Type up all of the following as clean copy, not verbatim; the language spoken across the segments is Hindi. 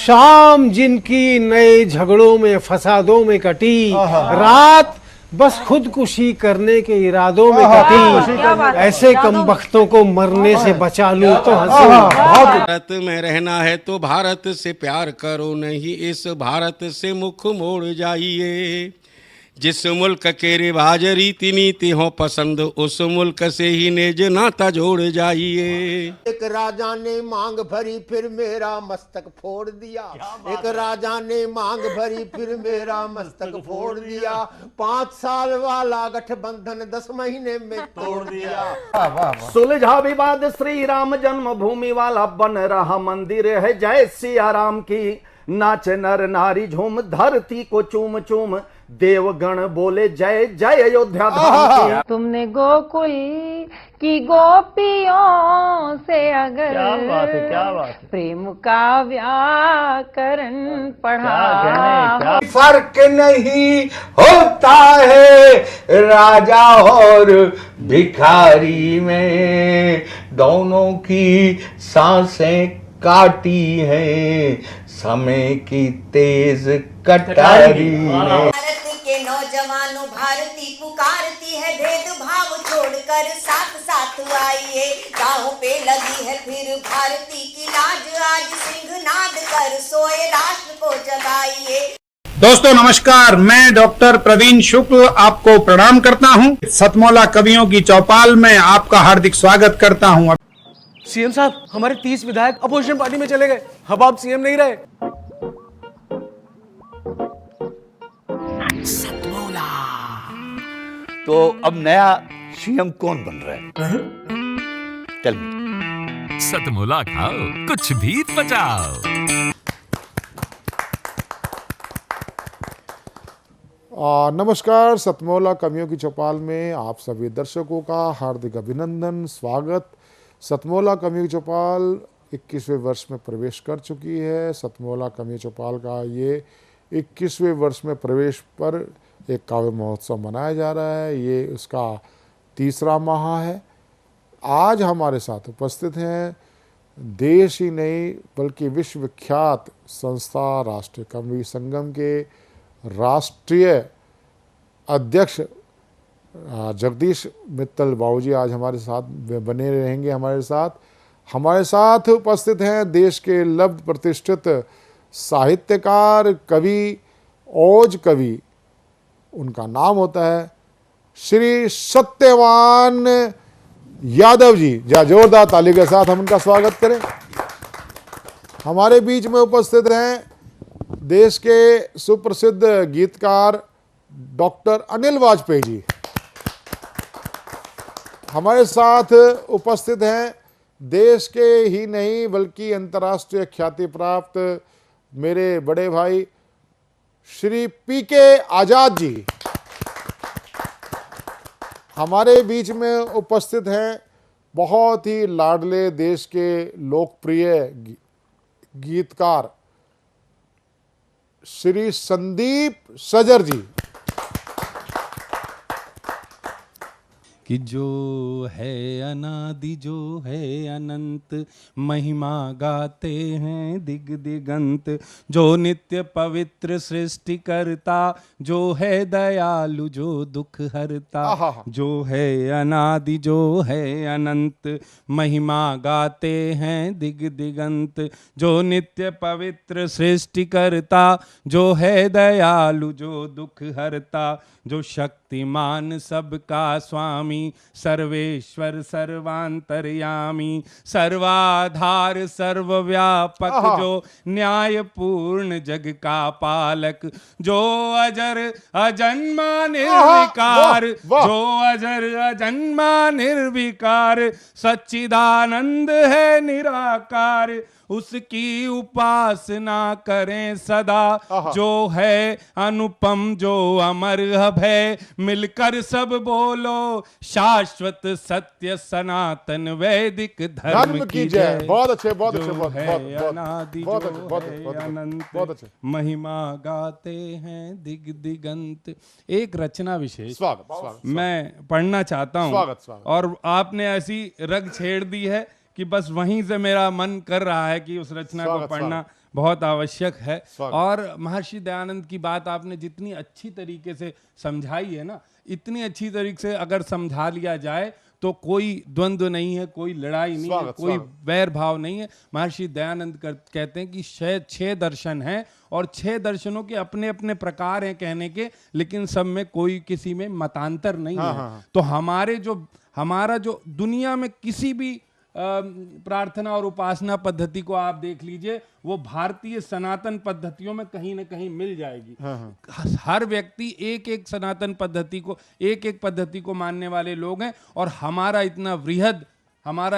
शाम जिनकी नए झगड़ों में फसादों में कटी, रात बस खुदकुशी करने के इरादों में कटी, ऐसे कमबख्तों को मरने से बचा लूं तो हंसूं। भारत में रहना है तो भारत से प्यार करो, नहीं इस भारत से मुख मोड़ जाइए। जिस मुल्क के रिवाज रीति नीति हो पसंद, उस मुल्क से ही नेज नाता जोड़ जाइए। एक राजा ने मांग भरी फिर मेरा मस्तक फोड़ दिया। एक राजा ने मांग भरी फिर मेरा मस्तक फोड़ दिया। 5 साल वाला गठबंधन 10 महीने में तोड़ दिया। सुलझा विवाद श्री राम जन्मभूमि वाला, बन रहा मंदिर है जय सिया राम की। नाच नर नारी झूम धरती को चूम चूम, देवगण बोले जय जय अयोध्या धाम की। तुमने गोकुल की गोपियों से अगर क्या बात है। प्रेम का व्याकरण पढ़ा, फर्क नहीं होता है राजा और भिखारी में, दोनों की सांसें काटी हैं समय की तेज कटारी ने। भारत के नौजवानों भारती पुकारती है, भेदभाव छोड़कर साथ साथ आइए। गाँव पे लगी है फिर भारती की लाज, आज सिंहनाद कर सोए राष्ट्र को जगाइए। दोस्तों नमस्कार, मैं डॉक्टर प्रवीण शुक्ल आपको प्रणाम करता हूं। सतमौला कवियों की चौपाल में आपका हार्दिक स्वागत करता हूं। सीएम साहब, हमारे 30 विधायक अपोजिशन पार्टी में चले गए, अब आप सीएम नहीं रहे। तो अब नया सीएम कौन बन रहा है? चल सतमौला खाओ, कुछ भी बचाओ। नमस्कार, सतमौला कवियों की चौपाल में आप सभी दर्शकों का हार्दिक अभिनंदन, स्वागत। सतमौला कवियों की चौपाल 21वें वर्ष में प्रवेश कर चुकी है। सतमौला कवियों चौपाल का ये 21वें वर्ष में प्रवेश पर एक काव्य महोत्सव मनाया जा रहा है। ये उसका तीसरा माह है। आज हमारे साथ उपस्थित हैं देश ही नहीं बल्कि विश्वविख्यात संस्था राष्ट्रीय कवि संगम के राष्ट्रीय अध्यक्ष जगदीश मित्तल बाबूजी आज हमारे साथ बने रहेंगे। हमारे साथ उपस्थित हैं देश के लब्ध प्रतिष्ठित साहित्यकार, कवि, ओज कवि, उनका नाम होता है श्री सत्यवान यादव जी। जोरदार ताली के साथ हम उनका स्वागत करें। हमारे बीच में उपस्थित हैं देश के सुप्रसिद्ध गीतकार डॉक्टर अनिल वाजपेयी जी। हमारे साथ उपस्थित हैं देश के ही नहीं बल्कि अंतर्राष्ट्रीय ख्याति प्राप्त मेरे बड़े भाई श्री पीके आजाद जी। हमारे बीच में उपस्थित हैं बहुत ही लाडले देश के लोकप्रिय गीतकार श्री संदीप सजर जी। कि जो है अनादि जो है अनंत, महिमा गाते हैं दिग दिगंत। जो नित्य पवित्र सृष्टि करता, जो है दयालु जो दुख हरता। जो है अनादि जो है अनंत, महिमा गाते हैं दिग दिगंत। जो नित्य पवित्र सृष्टि करता, जो है दयालु जो दुख हरता। जो शक्तिमान सबका स्वामी, सर्वेश्वर सर्वांतर्यामी। सर्वाधार सर्वव्यापक, जो न्यायपूर्ण जग का पालक। जो अजर अजन्मा निर्विकार, जो अजर अजन्मा निर्विकार। सच्चिदानंद है निराकार, उसकी उपासना करें सदा। जो है अनुपम जो अमर है, मिलकर सब बोलो शाश्वत सत्य सनातन वैदिक धर्म की जय। बहुत अच्छे, बहुत जो अच्छे, है अनादि जो है अनंत, बहुत अच्छे। महिमा गाते हैं दिग दिगंत। एक रचना विशेष स्वागत मैं पढ़ना चाहता हूँ। स्वागत। और आपने ऐसी रग छेड़ दी है कि बस वहीं से मेरा मन कर रहा है कि उस रचना को पढ़ना। बहुत आवश्यक है। और महर्षि दयानंद की बात आपने जितनी अच्छी तरीके से समझाई है ना, इतनी अच्छी तरीके से अगर समझा लिया जाए तो कोई द्वंद्व नहीं है, कोई लड़ाई नहीं है, कोई वैर भाव नहीं है। महर्षि दयानंद कहते हैं कि 6 दर्शन हैं और 6 दर्शनों के अपने अपने प्रकार हैं कहने के, लेकिन सब में कोई किसी में मतांतर नहीं है। तो हमारा जो दुनिया में किसी भी प्रार्थना और उपासना पद्धति को आप देख लीजिए, वो भारतीय सनातन पद्धतियों में कहीं ना कहीं मिल जाएगी। हर व्यक्ति एक सनातन पद्धति को, एक पद्धति को मानने वाले लोग हैं। और हमारा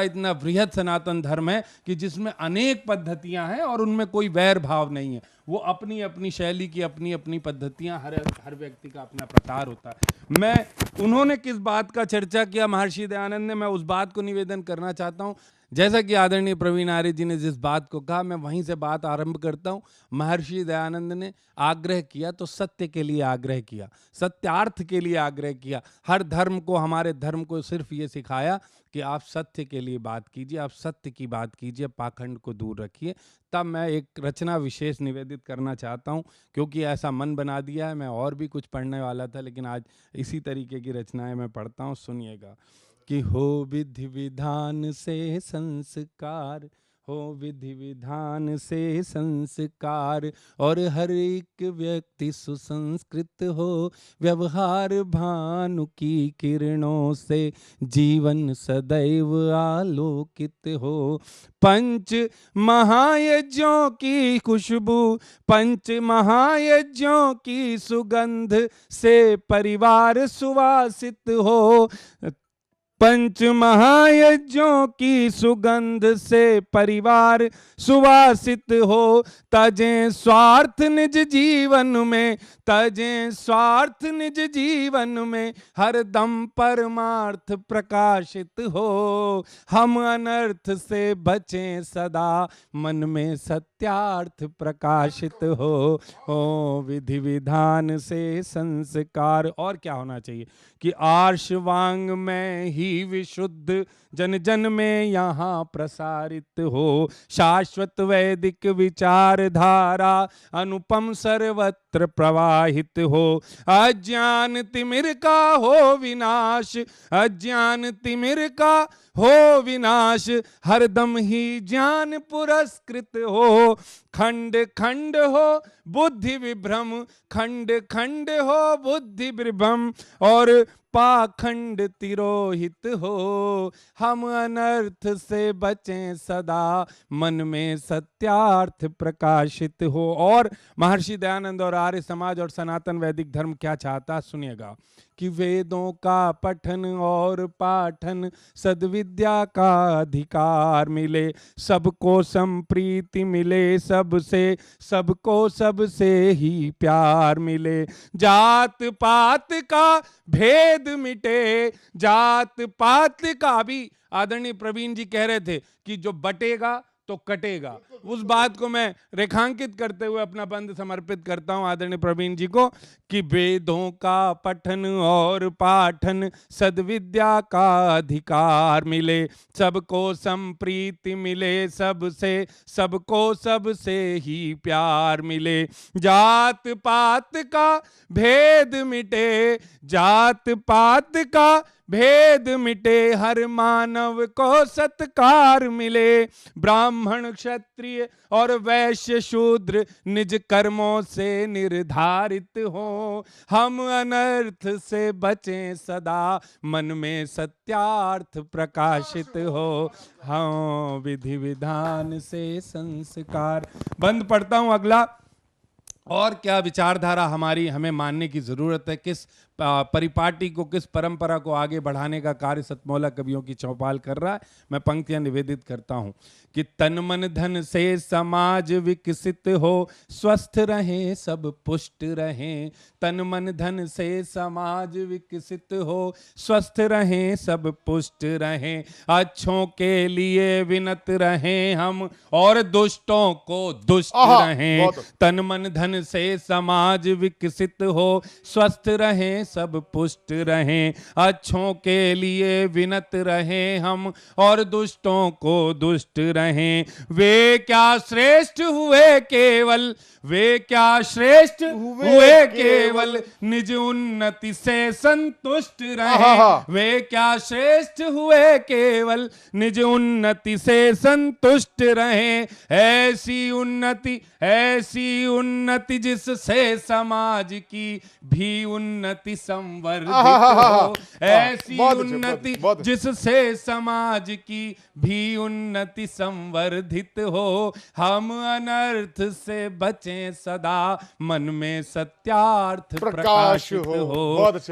इतना वृहद सनातन धर्म है कि जिसमें अनेक पद्धतियां हैं और उनमें कोई वैर भाव नहीं है। वो अपनी अपनी शैली की अपनी अपनी पद्धतियां, हर व्यक्ति का अपना प्रकार होता है। उन्होंने किस बात का चर्चा किया महर्षि दयानंद ने, मैं उस बात को निवेदन करना चाहता हूं। जैसा कि आदरणीय प्रवीण आर्य जी ने जिस बात को कहा, मैं वहीं से बात आरंभ करता हूं। महर्षि दयानंद ने आग्रह किया तो सत्य के लिए आग्रह किया, सत्यार्थ के लिए आग्रह किया। हर धर्म को, हमारे धर्म को सिर्फ ये सिखाया कि आप सत्य के लिए बात कीजिए, आप सत्य की बात कीजिए, पाखंड को दूर रखिए। तब मैं एक रचना विशेष निवेदित करना चाहता हूं, क्योंकि ऐसा मन बना दिया है। मैं और भी कुछ पढ़ने वाला था, लेकिन आज इसी तरीके की रचनाएं मैं पढ़ता हूं। सुनिएगा कि हो विधि विधान से संस्कार, हो विधि विधान से संस्कार, और हर एक व्यक्ति सुसंस्कृत हो, व्यवहार भानु की किरणों से जीवन सदैव आलोकित हो। पंच महायज्ञों की खुशबू, पंच महायज्ञों की सुगंध से परिवार सुवासित हो। पंच महायज्ञों की सुगंध से परिवार सुवासित हो। तजें स्वार्थ निज जीवन में, तजें स्वार्थ निज जीवन में, हर दम परमार्थ प्रकाशित हो। हम अनर्थ से बचें सदा, मन में सत्यार्थ प्रकाशित हो। विधि विधान से संस्कार, और क्या होना चाहिए कि आर्षवांग में ही विशुद्ध जन जन में यहाँ प्रसारित हो। शाश्वत वैदिक विचारधारा अनुपम सर्वत्र प्रवाहित हो। अज्ञान तिमिर का हो विनाश, अज्ञान तिमिर का हो विनाश, हरदम ही ज्ञान पुरस्कृत हो। खंड खंड हो बुद्धि विभ्रम, खंड खंड हो बुद्धि विभ्रम, और पाखंड तिरोहित हो। हम अनर्थ से बचें सदा, मन में सत्यार्थ प्रकाशित हो। और महर्षि दयानंद और आर्य समाज और सनातन वैदिक धर्म क्या चाहता, सुनिएगा कि वेदों का पठन और पाठन, सद्विद्या का अधिकार मिले, सबको संप्रीति मिले, सबसे सबको सबसे ही प्यार मिले। जात पात का भेद मिटे, जात पात का भी आदरणीय प्रवीण जी कह रहे थे कि जो बटेगा तो कटेगा। उस बात को मैं रेखांकित करते हुए अपना बंद समर्पित करता हूं आदरणीय प्रवीण जी को कि वेदों का पठन और पाठन, सद्विद्या का अधिकार मिले, सबको संप्रीति मिले, सबसे सबको सबसे ही प्यार मिले। जात पात का भेद मिटे, जात पात का भेद मिटे, हर मानव को सत्कार मिले। ब्राह्मण क्षत्रिय और वैश्य शूद्र निज कर्मों से निर्धारित हो। हम अनर्थ से बचें सदा, मन में सत्यार्थ प्रकाशित हो। हाँ, विधि विधान से संस्कार। बंद पढ़ता हूं अगला। और क्या विचारधारा हमें मानने की जरूरत है, किस परिपाटी को, किस परंपरा को आगे बढ़ाने का कार्य सतमौला कवियों की चौपाल कर रहा है। मैं पंक्तियां निवेदित करता हूं कि तन मन धन से समाज विकसित हो, स्वस्थ रहें सब पुष्ट रहें। तन मन धन से समाज विकसित हो, स्वस्थ रहें सब पुष्ट रहें। अच्छों के लिए विनत रहें हम, और दुष्टों को दुष्ट रहें। तन मन धन से समाज विकसित हो, स्वस्थ रहें सब पुष्ट रहें, अच्छों के लिए विनत रहें हम और दुष्टों को दुष्ट रहें। वे क्या श्रेष्ठ हुए केवल, वे क्या श्रेष्ठ हुए केवल निज उन्नति से संतुष्ट रहें। वे क्या श्रेष्ठ हुए केवल निज उन्नति से संतुष्ट रहें। ऐसी उन्नति जिससे समाज की भी उन्नति संवर्धित हो। ऐसी उन्नति जिससे समाज की भी उन्नति संवर्धित हो। हम अनर्थ से बचें सदा, मन में सत्यार्थ प्रकाशित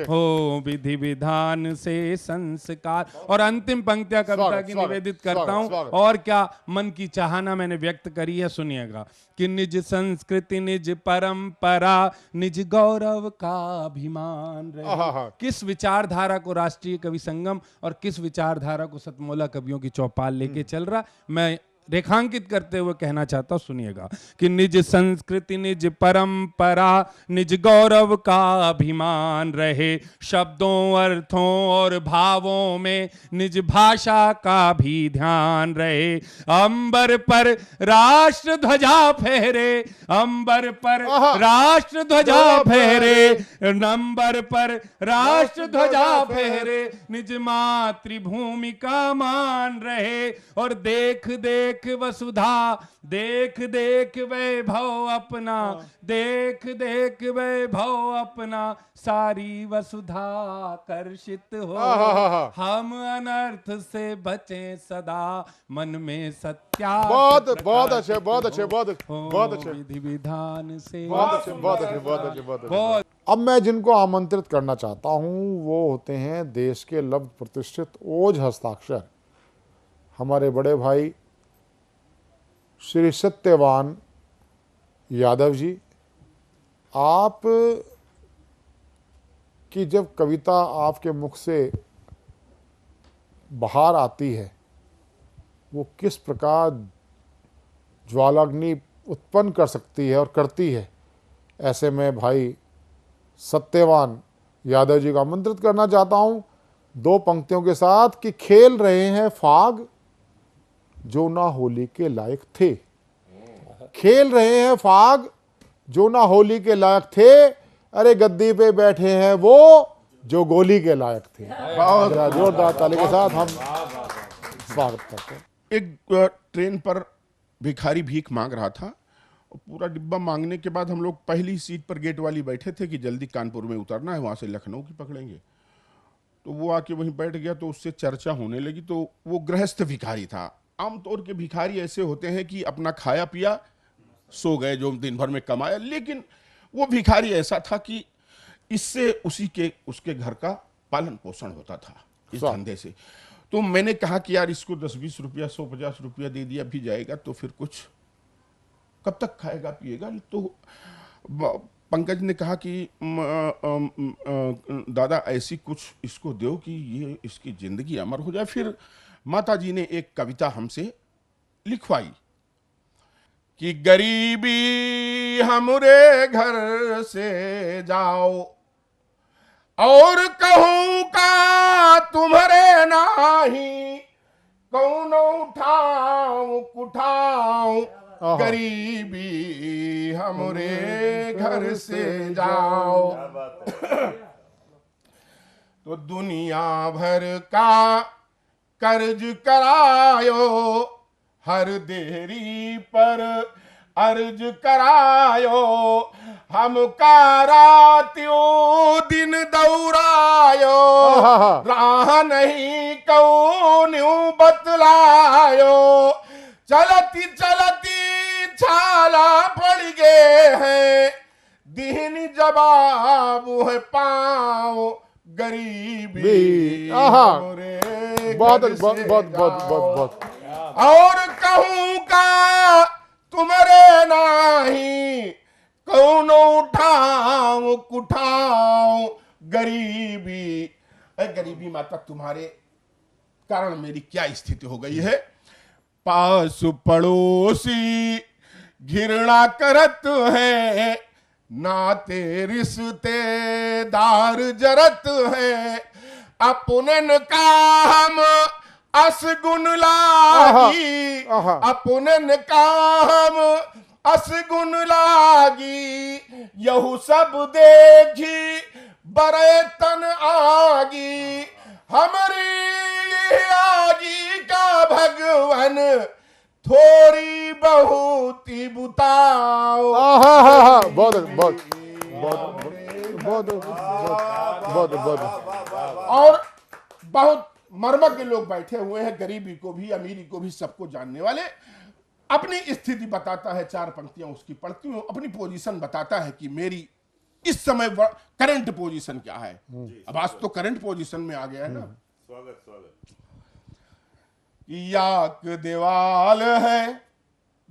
हो विधि विधान से संस्कार। और अंतिम पंक्तियां कविता की निवेदित करता हूं। और क्या मन की चाहना मैंने व्यक्त करी है, सुनिएगा कि निज संस्कृति, निज परंपरा, निज गौरव का अभिमान रहे। किस विचारधारा को राष्ट्रीय कवि संगम और किस विचारधारा को सतमोला कवियों की चौपाल लेके चल रहा, मैं रेखांकित करते हुए कहना चाहता हूं, सुनिएगा कि निज संस्कृति, निज परंपरा, निज गौरव का अभिमान रहे। शब्दों, अर्थों और भावों में निज भाषा का भी ध्यान रहे। अंबर पर राष्ट्र ध्वजा फहरे, अंबर पर राष्ट्र ध्वजा फहरे, अंबर पर राष्ट्र ध्वजा फहरे। निज मातृभूमि का मान रहे और देख देख वसुधा, देख देख वैभव अपना, देख देख वैभव अपना, सारी वसुधा आकर्षित हो। हम अनर्थ से बचें सदा, मन में सत्यार्थ बहुत अच्छे, बहुत अच्छे, बहुत अच्छे, विधि विधान से बहुत अच्छे। अब मैं जिनको आमंत्रित करना चाहता हूं वो होते हैं देश के लब्ध प्रतिष्ठित ओज हस्ताक्षर हमारे बड़े भाई श्री सत्यवान यादव जी। आप की जब कविता आपके मुख से बाहर आती है वो किस प्रकार ज्वालाग्नि उत्पन्न कर सकती है और करती है, ऐसे में भाई सत्यवान यादव जी को आमंत्रित करना चाहता हूं दो पंक्तियों के साथ कि खेल रहे हैं फाग जो ना होली के लायक थे। खेल रहे हैं फाग जो ना होली के लायक थे, अरे गद्दी पे बैठे हैं वो जो गोली के लायक थे। जोरदार ताली के साथ हम स्वागत करते हैं। एक ट्रेन पर भिखारी भीख मांग रहा था और पूरा डिब्बा मांगने के बाद हम लोग पहली सीट पर गेट वाली बैठे थे कि जल्दी कानपुर में उतरना है, वहाँ से लखनऊ की पकड़ेंगे। तो वो आके वहीं बैठ गया तो उससे चर्चा होने लगी। तो वो गृहस्थ भिखारी था। आमतौर के भिखारी ऐसे होते हैं कि अपना खाया पिया सो गए जो दिन भर में कमाया, लेकिन वो भिखारी ऐसा था कि इससे उसके घर का पालन पोषण होता था इस धंधे से। तो मैंने कहा कि यार इसको 10-20 रुपया 100-50 रुपया दे दिया भी जाएगा तो फिर कुछ कब तक खाएगा पिएगा। तो पंकज ने कहा कि दादा ऐसी कुछ इसको दो कि ये इसकी जिंदगी अमर हो जाए। फिर माता जी ने एक कविता हमसे लिखवाई कि गरीबी हमरे घर से जाओ और कहूं का तुम्हारे नाही, कौन उठाऊं कुठाऊं गरीबी हमरे घर से जाओ। तो दुनिया भर का कर्ज करायो, हर देरी पर अर्ज करायो, हमका रात्यों दिन दौड़ायो, राह नहीं कौन्यूं बतलायो, चलती चलती छाला पड़ गए हैं, दीन जवाब है पाओ गरीबी हमरे बहुत घर से बहुत और कहूं का तुम्हारे नाही, कौन उठाऊं कुठाऊं गरीबी। गरीबी माता तुम्हारे कारण मेरी क्या स्थिति हो गई है। पास पड़ोसी घृणा करत है, नाते रिश्तेदार जरत है, अपनन का हम असगुन लागी, अपनन का हम असगुन लागी, यहू सब देखी बरे तन आगी, हमारी आगी का भगवन थोड़ी बहुती बुताओ। बहुत बहुत बहुत बहुत बहुत और बहुत मर्मज्ञ लोग बैठे हुए हैं, गरीबी को भी अमीरी को भी सबको जानने वाले। अपनी स्थिति बताता है, 4 पंक्तियां उसकी पढ़ती हूं, अपनी पोजीशन बताता है कि मेरी इस समय करंट पोजीशन क्या है। अब आज तो करंट पोजीशन में आ गया है ना। स्वागत स्वागत। याक देवाल है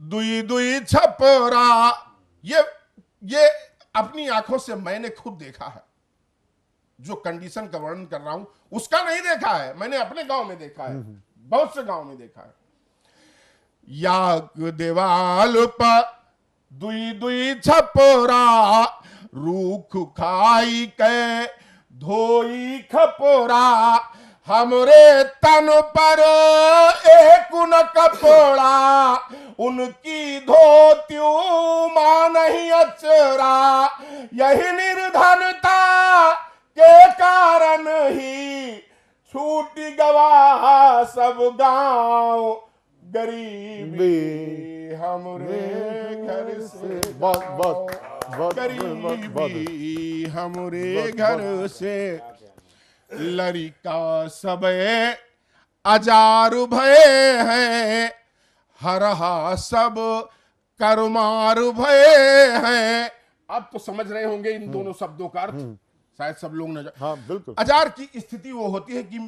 दुई दुई छपरा, ये अपनी आंखों से मैंने खुद देखा है। जो कंडीशन का वर्णन कर रहा हूं उसका नहीं देखा है, मैंने अपने गांव में देखा है, बहुत से गांव में देखा है। याक देवाल पर दुई दुई छपरा, रूख खाई के धोई खपरा, हमरे तन पर एक न कपड़ा, उनकी धोतियों मां नहीं अचरा, यही निर्धनता के कारण ही छूट गवा सब गांव, गरीबी हमरे घर से, गरीबी हमरे घर से, लड़का सबे अजार भय है, हरहा सब करमार भय है। अब तो समझ रहे होंगे इन दोनों शब्दों का अर्थ, शायद सब लोग न। हाँ बिल्कुल। अजार की स्थिति वो होती है कि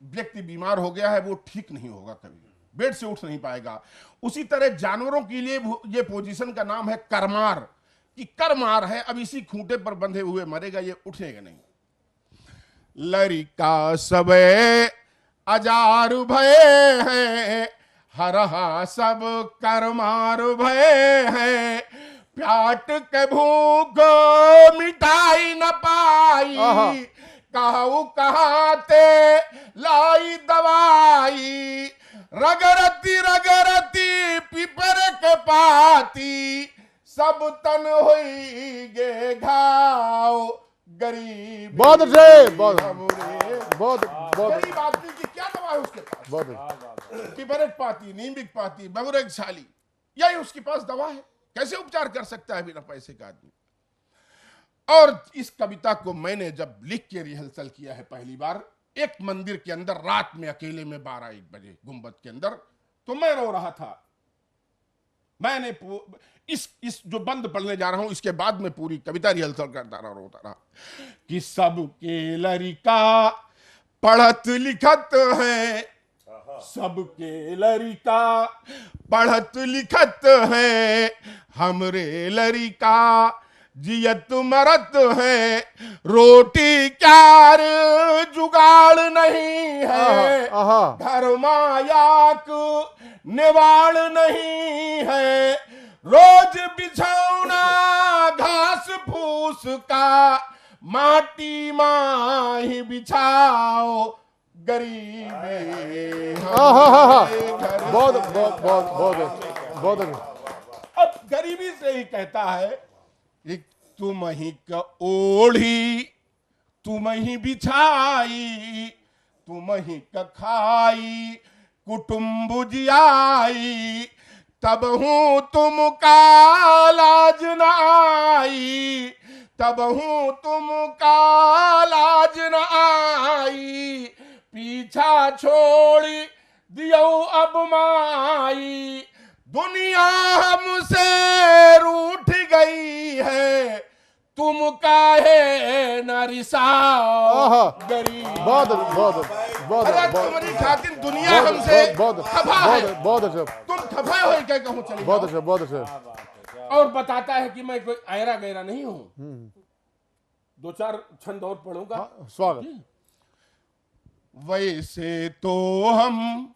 व्यक्ति बीमार हो गया है, वो ठीक नहीं होगा, कभी बेड से उठ नहीं पाएगा। उसी तरह जानवरों के लिए ये पोजीशन का नाम है करमार, कि करमार है, अब इसी खूंटे पर बंधे हुए मरेगा, ये उठेगा नहीं। लड़का सबे अजार भय है, हरहा सब करमार भय है, प्याट के भूख मिटाई न पाई, कहू कहाते लाई दवाई, रगरती रगरती पिपर के पाती, सब तन होई गे घाव, गरीब बहुत अच्छे, बहुत बहुत गरीब आदमी की क्या दवा है उसके पास? बहुत पिपरेट पाती, नींबिक पाती, बबुरग छाली, यही उसके पास दवा है। कैसे उपचार कर सकता है बिना पैसे का आदमी? और इस कविता को मैंने जब लिख के रिहर्सल किया है पहली बार, एक मंदिर के अंदर रात में अकेले में 12-1 बजे गुंबद के अंदर, तो मैं रो रहा था। मैंने इस जो बंद पढ़ने जा रहा हूं इसके बाद में पूरी कविता रिहर्सल करता रहा, रोता रहा कि सबके लड़का पढ़त लिखत है, सबके लड़का पढ़त लिखत है, हमरे लड़का जियत मरत है, रोटी क्यार जुगाड़ नहीं है, घर मायाक निवाड़ नहीं है, रोज बिछौना घास फूस का माटी माही बिछाओ, गरीबी बहुत बहुत बहुत बहुत। अब गरीबी से ही कहता है कि तुम ही का ओढ़ी तुम ही बिछाई, तुम ही का खाई कुटुम्ब जियाई, तब हूं तुम का लाज न आई, तब हूं तुम का लाज न आई, पीछा छोड़ दियो अब माई, दुनिया हमसे रूठ गई है, तुम काहे न रिसाओ, गरीब। बहुत बहुत बहुत अरे तुम्हारी खातिर दुनिया हमसे खफा है, बहुत अच्छा, तुम खफा हो क्या कहूँ, चलिए बहुत अच्छा बहुत अच्छा। और बताता है कि मैं कोई आयरा गहरा नहीं हूं। 2-4 छंद और पढ़ूंगा। स्वागत। वैसे तो हम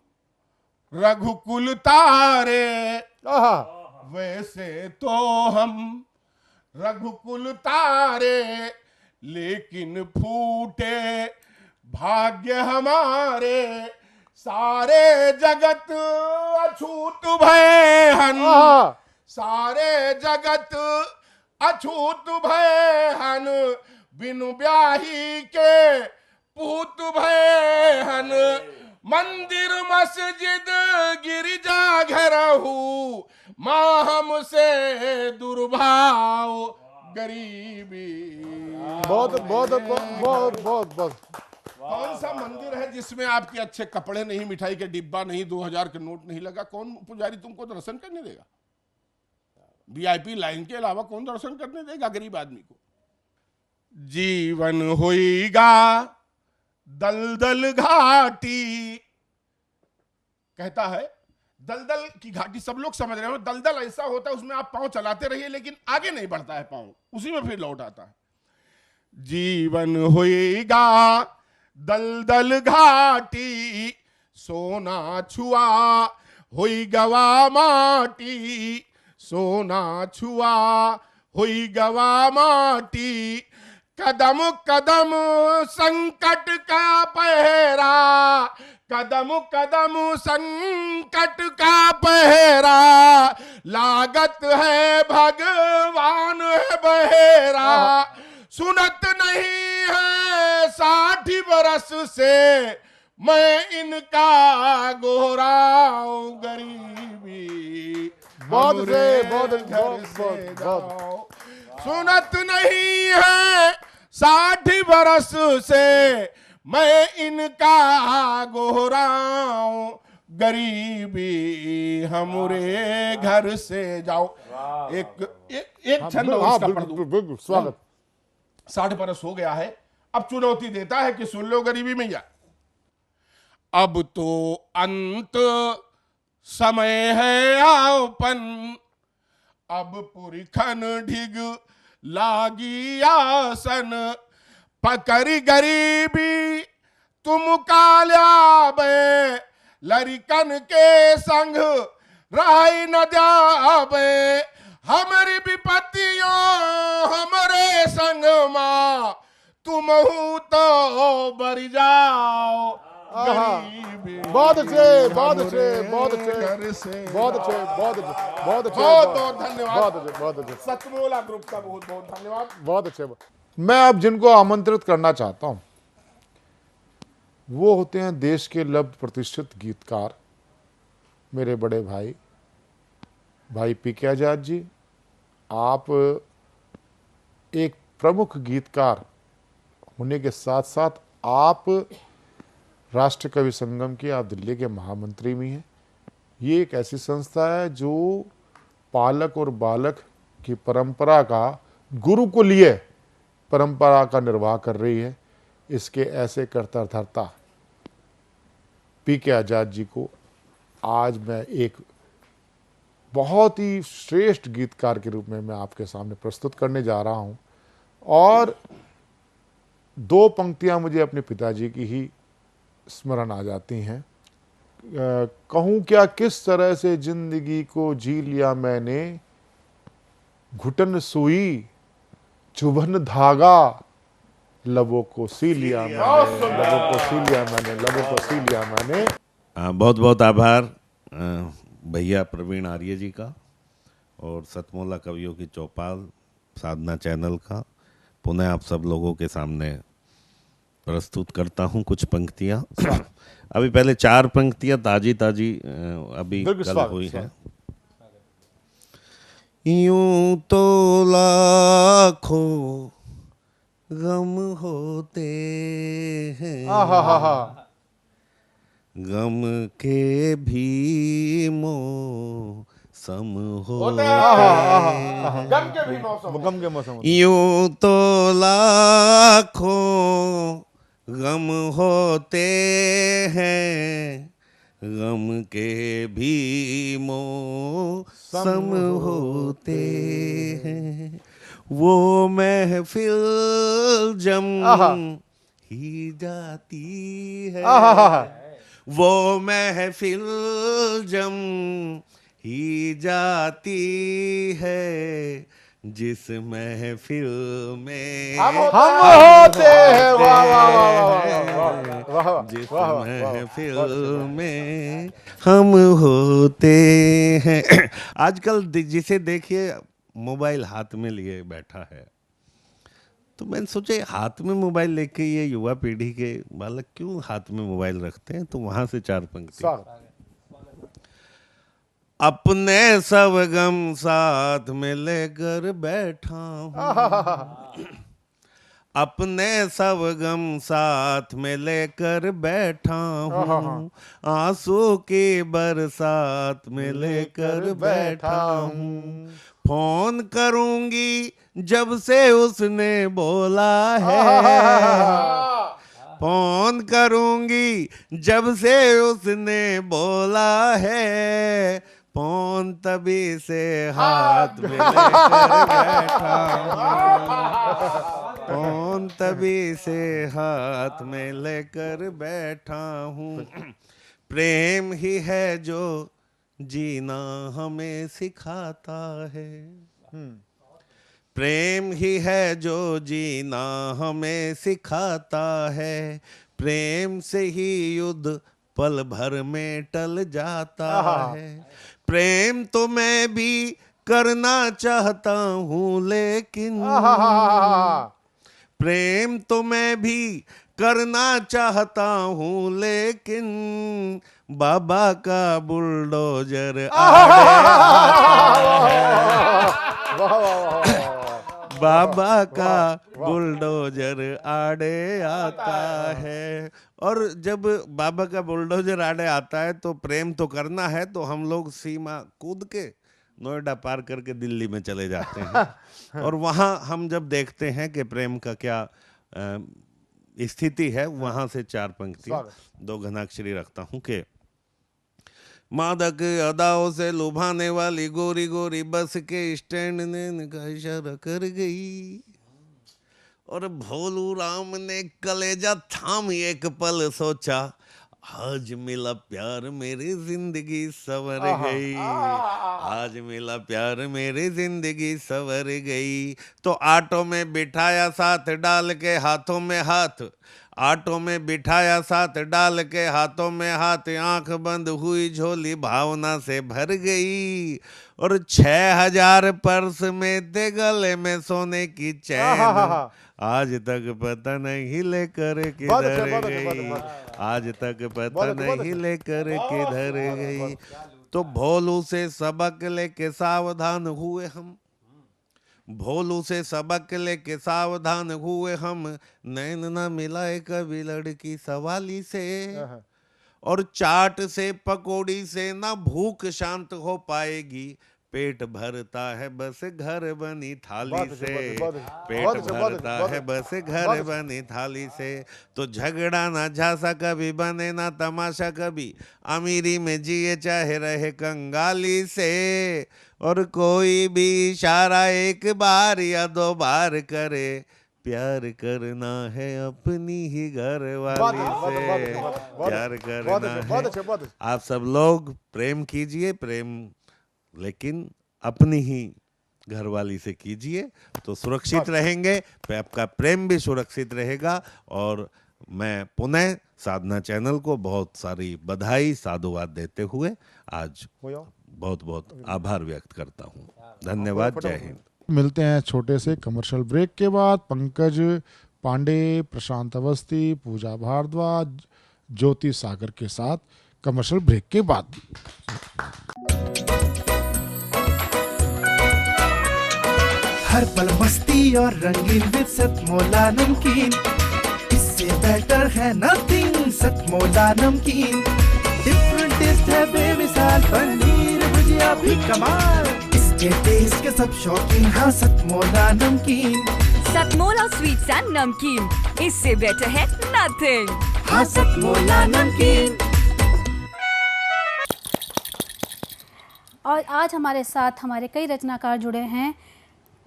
रघुकुल तारे, वैसे तो हम रघुकुल तारे, लेकिन फूटे भाग्य हमारे। सारे जगत अछूत भय हन, सारे जगत अछूत भय हन, बिनु ब्याही के पूत भय हन। मंदिर मस्जिद गिरजा घरहू, माँ हमसे दुर्भाव गरीबी। बहुत बहुत बहुत बहुत बहुत। कौन सा मंदिर है जिसमें आपके अच्छे कपड़े नहीं, मिठाई के डिब्बा नहीं, 2000 के नोट नहीं लगा? कौन पुजारी तुमको दर्शन करने देगा? वीआईपी लाइन के अलावा कौन दर्शन करने देगा गरीब आदमी को? जीवन होइगा दलदल घाटी, कहता है दलदल की घाटी। सब लोग समझ रहे हो, दलदल ऐसा होता है उसमें आप पांव चलाते रहिए लेकिन आगे नहीं बढ़ता है पांव, उसी में फिर लौट आता है। जीवन होइगा दलदल घाटी, सोना छुआ होई गवा माटी, सोना छुआ हुई गवा माटी। कदम कदम संकट का पहरा, कदम कदम संकट का पहरा, लागत है भगवान है बहेरा। सुनत नहीं है 60 बरस से, मैं इनका गोहराऊं गरीबी। बहुत से बहुत घर से जाओ, सुनत नहीं है 60 बरस से, मैं इनका गोहराऊं गरीबी। हमरे घर से जाओ। एक छंद उसका पढ़ दूं। स्वागत। 60 बरस हो गया है, अब चुनौती देता है कि सुन लो गरीबी में या। अब तो अंत समय है आपन, अब पुरखन ढिग लागी आसन। पकड़ गरीबी तुम काल्याबे, लड़कन के संग राय न जाबे। हमारी विपत्तियों हमारे संग माँ, तुम हूँ तो बर जाओ गरीबी। बहुत अच्छे बहुत अच्छे बहुत अच्छे बहुत अच्छे बहुत अच्छे बहुत अच्छे बहुत धन्यवाद। बहुत अच्छे बहुत अच्छे। सतमोला ग्रुप का बहुत बहुत धन्यवाद। बहुत अच्छे। मैं अब जिनको आमंत्रित करना चाहता हूं वो होते हैं देश के लब्ध प्रतिष्ठित गीतकार, मेरे बड़े भाई भाई पीके आजाद जी। आप एक प्रमुख गीतकार होने के साथ साथ आप राष्ट्र कवि संगम के, आप दिल्ली के महामंत्री भी हैं। ये एक ऐसी संस्था है जो पालक और बालक की परंपरा का, गुरुकुलीय परंपरा का निर्वाह कर रही है। इसके ऐसे कर्ता धर्ता पीके आजाद जी को आज मैं एक बहुत ही श्रेष्ठ गीतकार के रूप में मैं आपके सामने प्रस्तुत करने जा रहा हूं। और 2 पंक्तियां मुझे अपने पिताजी की ही स्मरण आ जाती हैं। कहूँ क्या किस तरह से जिंदगी को जी लिया मैंने, घुटन सुई चुभन धागा, लबों को सी लिया मैंने, लबों को सी लिया मैंने, लबों को सी लिया मैंने। बहुत बहुत आभार भैया प्रवीण आर्य जी का और सतमोला कवियों की चौपाल साधना चैनल का। पुनः आप सब लोगों के सामने प्रस्तुत करता हूं कुछ पंक्तियां। अभी पहले 4 पंक्तियां ताजी ताजी अभी कल हुई हैं। यूं तो लाखों गम होते हैं, गम के भी मौसम होते हैं, गम के भी मौसम, गम के मौसम। यूं तो लाखों गम होते हैं, गम के भी मौसम होते हैं। वो महफिल जम ही जाती है, वो महफिल जम ही जाती है, जिस महफिल में हम होते हैं, वाह वाह वाह वाह वाह वाह, जिस वाह, वाह, महफिल बहुत अच्छे, में हम होते हैं। आजकल जिसे देखिए मोबाइल हाथ में लिए बैठा है, तो मैंने सोचे हाथ में मोबाइल लेके ये युवा पीढ़ी के बालक क्यों हाथ में मोबाइल रखते हैं, तो वहां से 4 पंक्ति। अपने सब गम साथ में लेकर बैठा हूँ, अपने सब गम साथ में लेकर बैठा हूँ, आंसू की बरसात में लेकर बैठा हूँ। फोन करूंगी जब से उसने बोला है, फोन करूंगी जब से उसने बोला है, फोन तभी से हाथ में लेकर बैठा हूँ, फोन तभी से हाथ में लेकर बैठा हूँ। प्रेम ही है जो जीना हमें सिखाता है, प्रेम ही है जो जीना हमें सिखाता है, प्रेम से ही युद्ध पल भर में टल जाता है। प्रेम तो मैं भी करना चाहता हूँ, लेकिन प्रेम तो मैं भी करना चाहता हूँ, लेकिन बाबा का बुलडोजर बाबा का बुलडोजर आड़े आता है। और जब बाबा का बुलडोजर आड़े आता है तो प्रेम तो करना है, तो हम लोग सीमा कूद के नोएडा पार करके दिल्ली में चले जाते हैं। और वहाँ हम जब देखते हैं कि प्रेम का क्या स्थिति है, वहाँ से 4 पंक्ति 2 घनाक्षरी रखता हूँ कि मादक अदाओं से लुभाने वाली गोरी गोरी बस के स्टैंड ने का इशारा कर गई, और भोलू राम ने कलेजा थाम एक पल सोचा, आज मिला प्यार मेरी जिंदगी सवर गई, आज मिला प्यार मेरी जिंदगी सवर गई। तो ऑटो में बिठाया साथ डाल के हाथों में हाथ, ऑटो में बिठाया साथ डाल के हाथों में हाथ, आंख बंद हुई झोली भावना से भर गई, और 6000 पर्स में थे गले में सोने की चैन, आज तक पता नहीं लेकर किधर गई, आज तक पता नहीं लेकर किधर गई। तो भोलू से सबक लेके सावधान हुए हम, भोलू से सबक लेके सावधान हुए हम, नैन न मिलाए कभी लड़की सवाली से, और चाट से पकौड़ी से ना भूख शांत हो पाएगी, पेट भरता है बस घर बनी थाली से, पेट भरता है बस घर बनी थाली से। तो झगड़ा ना झांसा कभी बने ना तमाशा कभी, अमीरी में जिए चाहे रहे कंगाली से, और कोई भी इशारा 1 बार या 2 बार करे, प्यार करना है अपनी ही घर वाली से, प्यार करना है। आप सब लोग प्रेम कीजिए, प्रेम लेकिन अपनी ही घरवाली से कीजिए, तो सुरक्षित रहेंगे, आपका प्रेम भी सुरक्षित रहेगा। और मैं पुनः साधना चैनल को बहुत सारी बधाई साधुवाद देते हुए आज बहुत बहुत आभार व्यक्त करता हूँ। धन्यवाद, जय हिंद। मिलते हैं छोटे से कमर्शियल ब्रेक के बाद। पंकज पांडे, प्रशांत अवस्थी, पूजा भारद्वाज, ज्योति सागर के साथ कमर्शियल ब्रेक के बाद। हर पल मस्ती और रंगीन विद सतमोला नमकीन, इससे बेटर है नथिंग। सतमोला नमकीन डिफरेंट टेस्ट है बेमिसाल, पनीर भुजिया भी कमाल, इसके टेस्ट के सब शौकीन। हाँ सतमोला नमकीन, सतमोला स्वीट्स एंड नमकीन, इससे बेटर है नथिंग। हाँ सतमोला नमकीन। और आज हमारे साथ हमारे कई रचनाकार जुड़े हैं।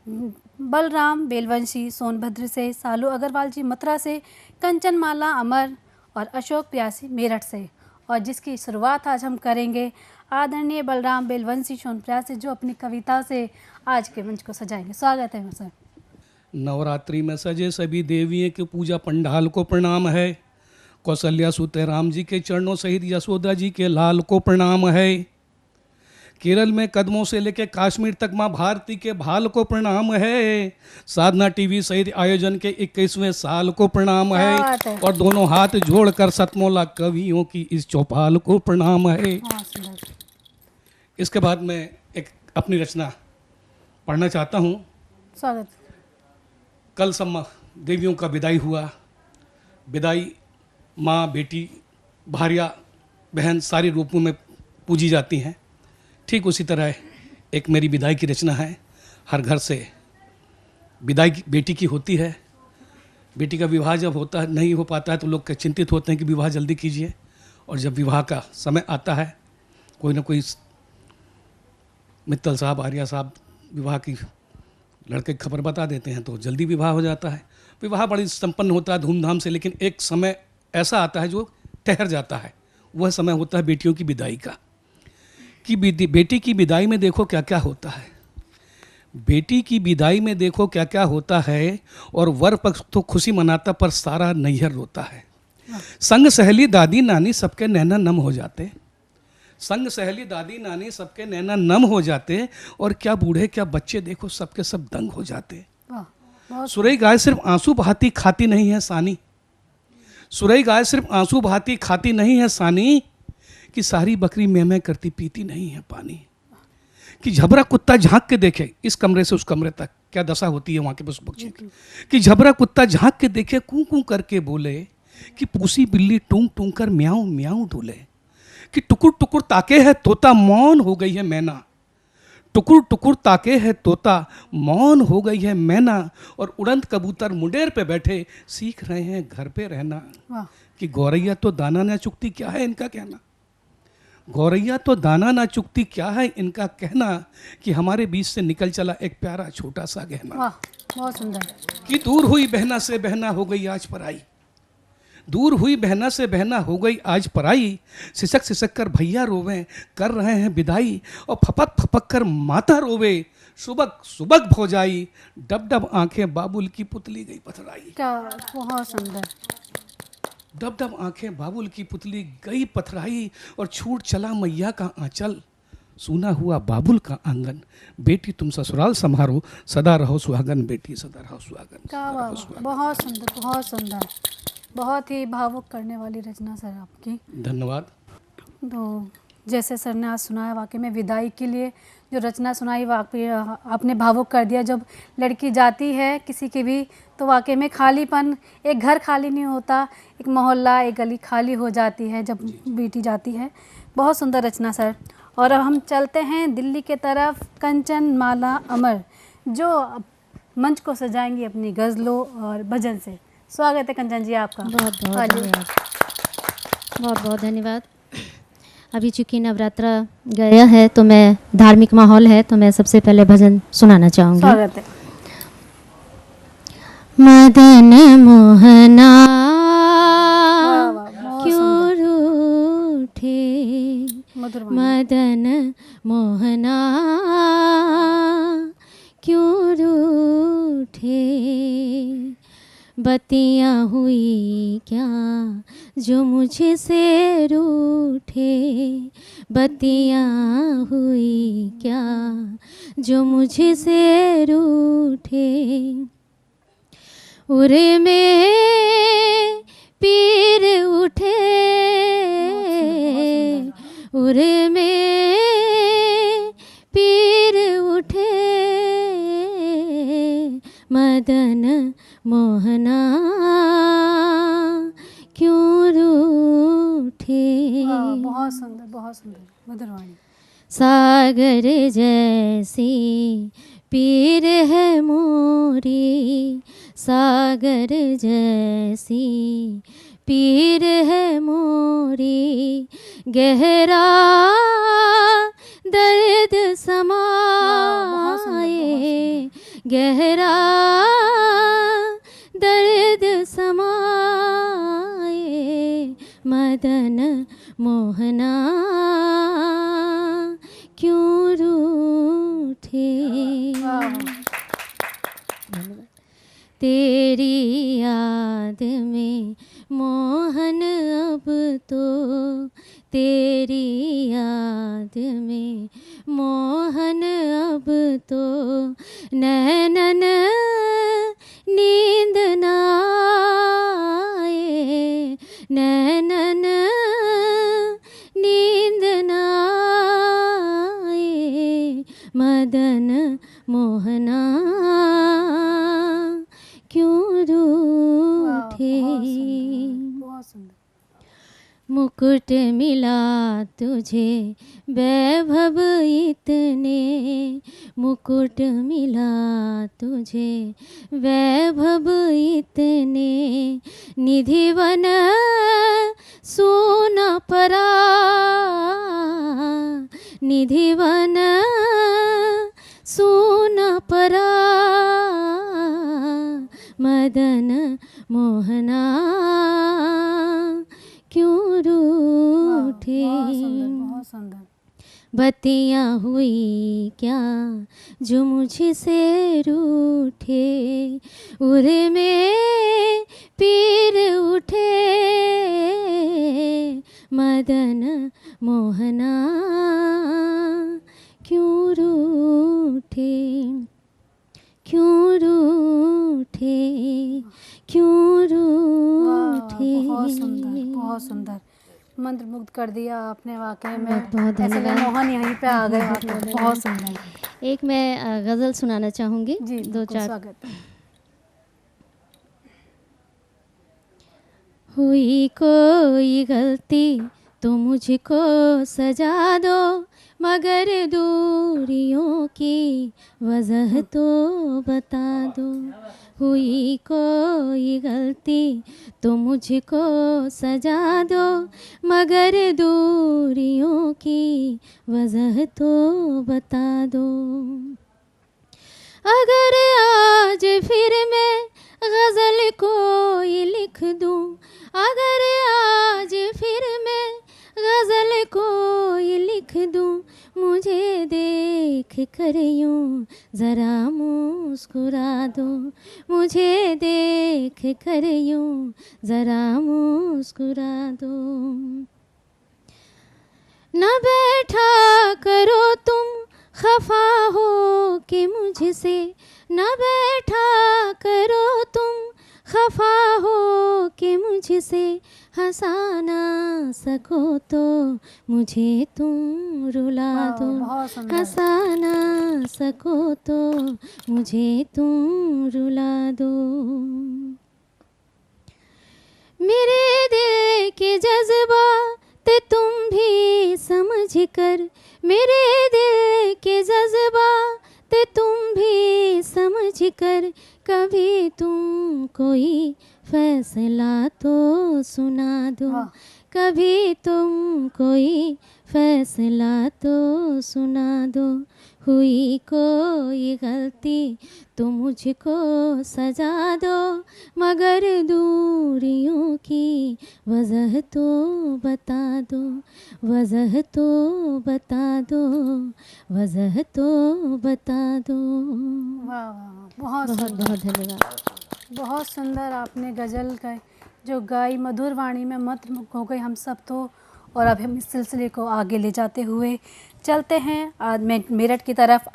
बलराम बेलवंशी सोनभद्र से, सालू अग्रवाल जी मथुरा से, कंचनमाला अमर और अशोक प्यासी मेरठ से। और जिसकी शुरुआत आज हम करेंगे आदरणीय बलराम बेलवंशी सोनप्रयाग से, जो अपनी कविता से आज के मंच को सजाएंगे। स्वागत है सर। नवरात्रि में सजे सभी देवियों के पूजा पंडाल को प्रणाम है। कौशल्या सुत राम जी के चरणों सहित यशोदा जी के लाल को प्रणाम है। केरल में कदमों से लेकर कश्मीर तक माँ भारती के भाल को प्रणाम है। साधना टीवी सहित आयोजन के 21वें साल को प्रणाम है। और दोनों हाथ जोड़कर सतमोला कवियों की इस चौपाल को प्रणाम है। इसके बाद मैं एक अपनी रचना पढ़ना चाहता हूँ। स्वागत। कल सम्मा देवियों का विदाई हुआ। विदाई माँ, बेटी, भार्या, बहन सारे रूपों में पूजी जाती हैं। ठीक उसी तरह एक मेरी विदाई की रचना है। हर घर से विदाई बेटी की होती है। बेटी का विवाह जब होता है, नहीं हो पाता है, तो लोग चिंतित होते हैं कि विवाह जल्दी कीजिए। और जब विवाह का समय आता है, कोई ना कोई मित्तल साहब, आर्या साहब विवाह की लड़के की खबर बता देते हैं, तो जल्दी विवाह हो जाता है। विवाह बड़ी संपन्न होता है धूमधाम से, लेकिन एक समय ऐसा आता है जो ठहर जाता है। वह समय होता है बेटियों की विदाई का। कि बेटी की विदाई में देखो क्या क्या होता है। बेटी की विदाई में देखो क्या क्या होता है। और वर पक्ष तो खुशी मनाता, पर सारा नैहर रोता है। संग सहेली दादी नानी सबके नैना नम हो जाते। संग सहेली दादी नानी सबके नैना नम हो जाते। और क्या बूढ़े क्या बच्चे देखो सबके सब दंग हो जाते। सुरई गाय सिर्फ आंसू बहाती खाती नहीं है सानी। सुरई गाय सिर्फ आंसू बहाती खाती नहीं है सानी। कि सारी बकरी मैं करती पीती नहीं है पानी। कि झबरा कुत्ता झांक के देखे इस कमरे से उस कमरे तक, क्या दशा होती है वहाँ के पशु पक्षी की। कि झबरा कुत्ता झांक के देखे, कूं कूं करके बोले। कि पूसी बिल्ली टूंग टूंग कर म्याऊं म्याऊं डोले। कि टुकुर टुकुर ताके है तोता, मौन हो गई है मैना। टुकुर टुकुर ताके है तोता, मौन हो गई है मैना। और उड़ंत कबूतर मुंडेर पे बैठे सीख रहे हैं घर पे रहना। कि गौरैया तो दाना ना चुगती, क्या है इनका कहना। गौरैया तो दाना ना चुगती, क्या है इनका कहना। कि हमारे बीच से निकल चला एक प्यारा छोटा सा गहना। वाह, बहुत सुंदर। कि दूर हुई बहना से बहना हो गई आज पराई। दूर हुई बहना से बहना हो गई आज पराई। सिसक सिसक कर भैया रोवे कर रहे हैं विदाई। और फपक फपक कर माता रोवे सुबक सुबक भौजाई। डब डब आंखें बाबुल की पुतली गई पथराई। क्या बहुत सुंदर। डब डब आंखें बाबुल की पुतली गई पथराई। और छूट चला मैया का आंचल, सूना हुआ बाबुल का आंगन। बेटी तुम ससुराल संभारो, सदा रहो सुहागन। बेटी सदा रहो सुहागन। क्या बात, बहुत सुंदर, बहुत सुंदर। बहुत ही भावुक करने वाली रचना सर आपकी। धन्यवाद। तो जैसे सर ने आज सुनाया, वाकई में विदाई के लिए जो रचना सुनाई, वाकई आपने भावुक कर दिया। जब लड़की जाती है किसी की भी, तो वाकई में खालीपन, एक घर खाली नहीं होता, एक मोहल्ला, एक गली खाली हो जाती है जब बेटी जाती है। बहुत सुंदर रचना सर। और अब हम चलते हैं दिल्ली के तरफ। कंचन माला अमर जो मंच को सजाएंगी अपनी गज़लों और भजन से। स्वागत है कंचन जी आपका। बहुत बहुत धन्यवाद। बहुत बहुत धन्यवाद। अभी चूँकि नवरात्रा गया है, तो मैं धार्मिक माहौल है, तो मैं सबसे पहले भजन सुनाना चाहूँगी। स्वागत है। मदन मोहना क्यों रूठे, मदन मोहना क्यों रूठे। बतियाँ हुई क्या जो मुझे से रूठे। बतियाँ हुई क्या जो मुझे से रूठे। उरे में पीर उठे, उरे में पीर उठे। मदन मोहना क्यों रूठे। बहुत सुंदर, बहुत सुंदर, मधुरवाणी। सागर जैसी पीर है मोरी, सागर जैसी पीर है मोरी। गहरा दर्द समाए, गहरा दर्द समाए। मदन मोहना तेरी याद में मोहन अब तो, तेरी याद में मोहन अब तो, नैनन नींद ना आए, नैनन नींद ना आए, मदन मोहना क्यों रूठे। बहुत सुंदर। मुकुट मिला तुझे वैभव इतने, मुकुट मिला तुझे वैभव इतने, निधिवन सोना परा, निधिवन सोना परा, मदन मोहना क्यों रूठे। बहुत सुंदर। बत्तियाँ हुई क्या जो मुझसे रूठे, उर में पीर उठे, मदन मोहना क्यों रूठे, क्यों रूठे, क्यों रूठे। बहुत सुंदर, बहुत सुंदर। मंत्र मुग्ध कर दिया आपने वाकई में। बहुत ऐसे धन्यवाद। मोहन यहीं पे आ गए आपके। बहुत सुंदर। एक मैं गज़ल सुनाना चाहूँगी। जी, दो चार। स्वागत। हुई कोई गलती तो मुझको सजा दो, मगर दूरियों की वजह तो बता दो। हुई कोई गलती तो मुझको सजा दो, मगर दूरियों की वजह तो बता दो। अगर आज फिर मैं गज़ल कोई लिख दूं, अगर आज फिर मैं गज़ल कोई लिख दूं, मुझे देख कर यूं ज़रा मुस्कुरा दो, मुझे देख कर यूं ज़रा मुस्कुरा दो। न बैठा करो तुम खफा हो के मुझसे, न बैठा करो तुम खफा हो के मुझसे, हंसा ना सको तो मुझे तुम रुला दो, हंसा ना सको तो मुझे तुम रुला दो। मेरे दिल के जज्बात तुम भी समझ कर, मेरे दिल के जज्बात तुम भी समझ कर, कभी तुम कोई फैसला तो सुना दो, कभी तुम कोई फैसला तो सुना दो। हुई कोई गलती तो मुझको सजा दो, मगर दूरियों की वजह तो बता दो, वजह तो बता दो, वजह तो बता दो। वाह वाह, बहुत बहुत बहुत धन्यवाद। बहुत सुंदर आपने गज़ल का जो गाई, मधुर वाणी में मत हो गई हम सब तो। और अब हम इस सिलसिले को आगे ले जाते हुए चलते हैं आज मेरठ की तरफ,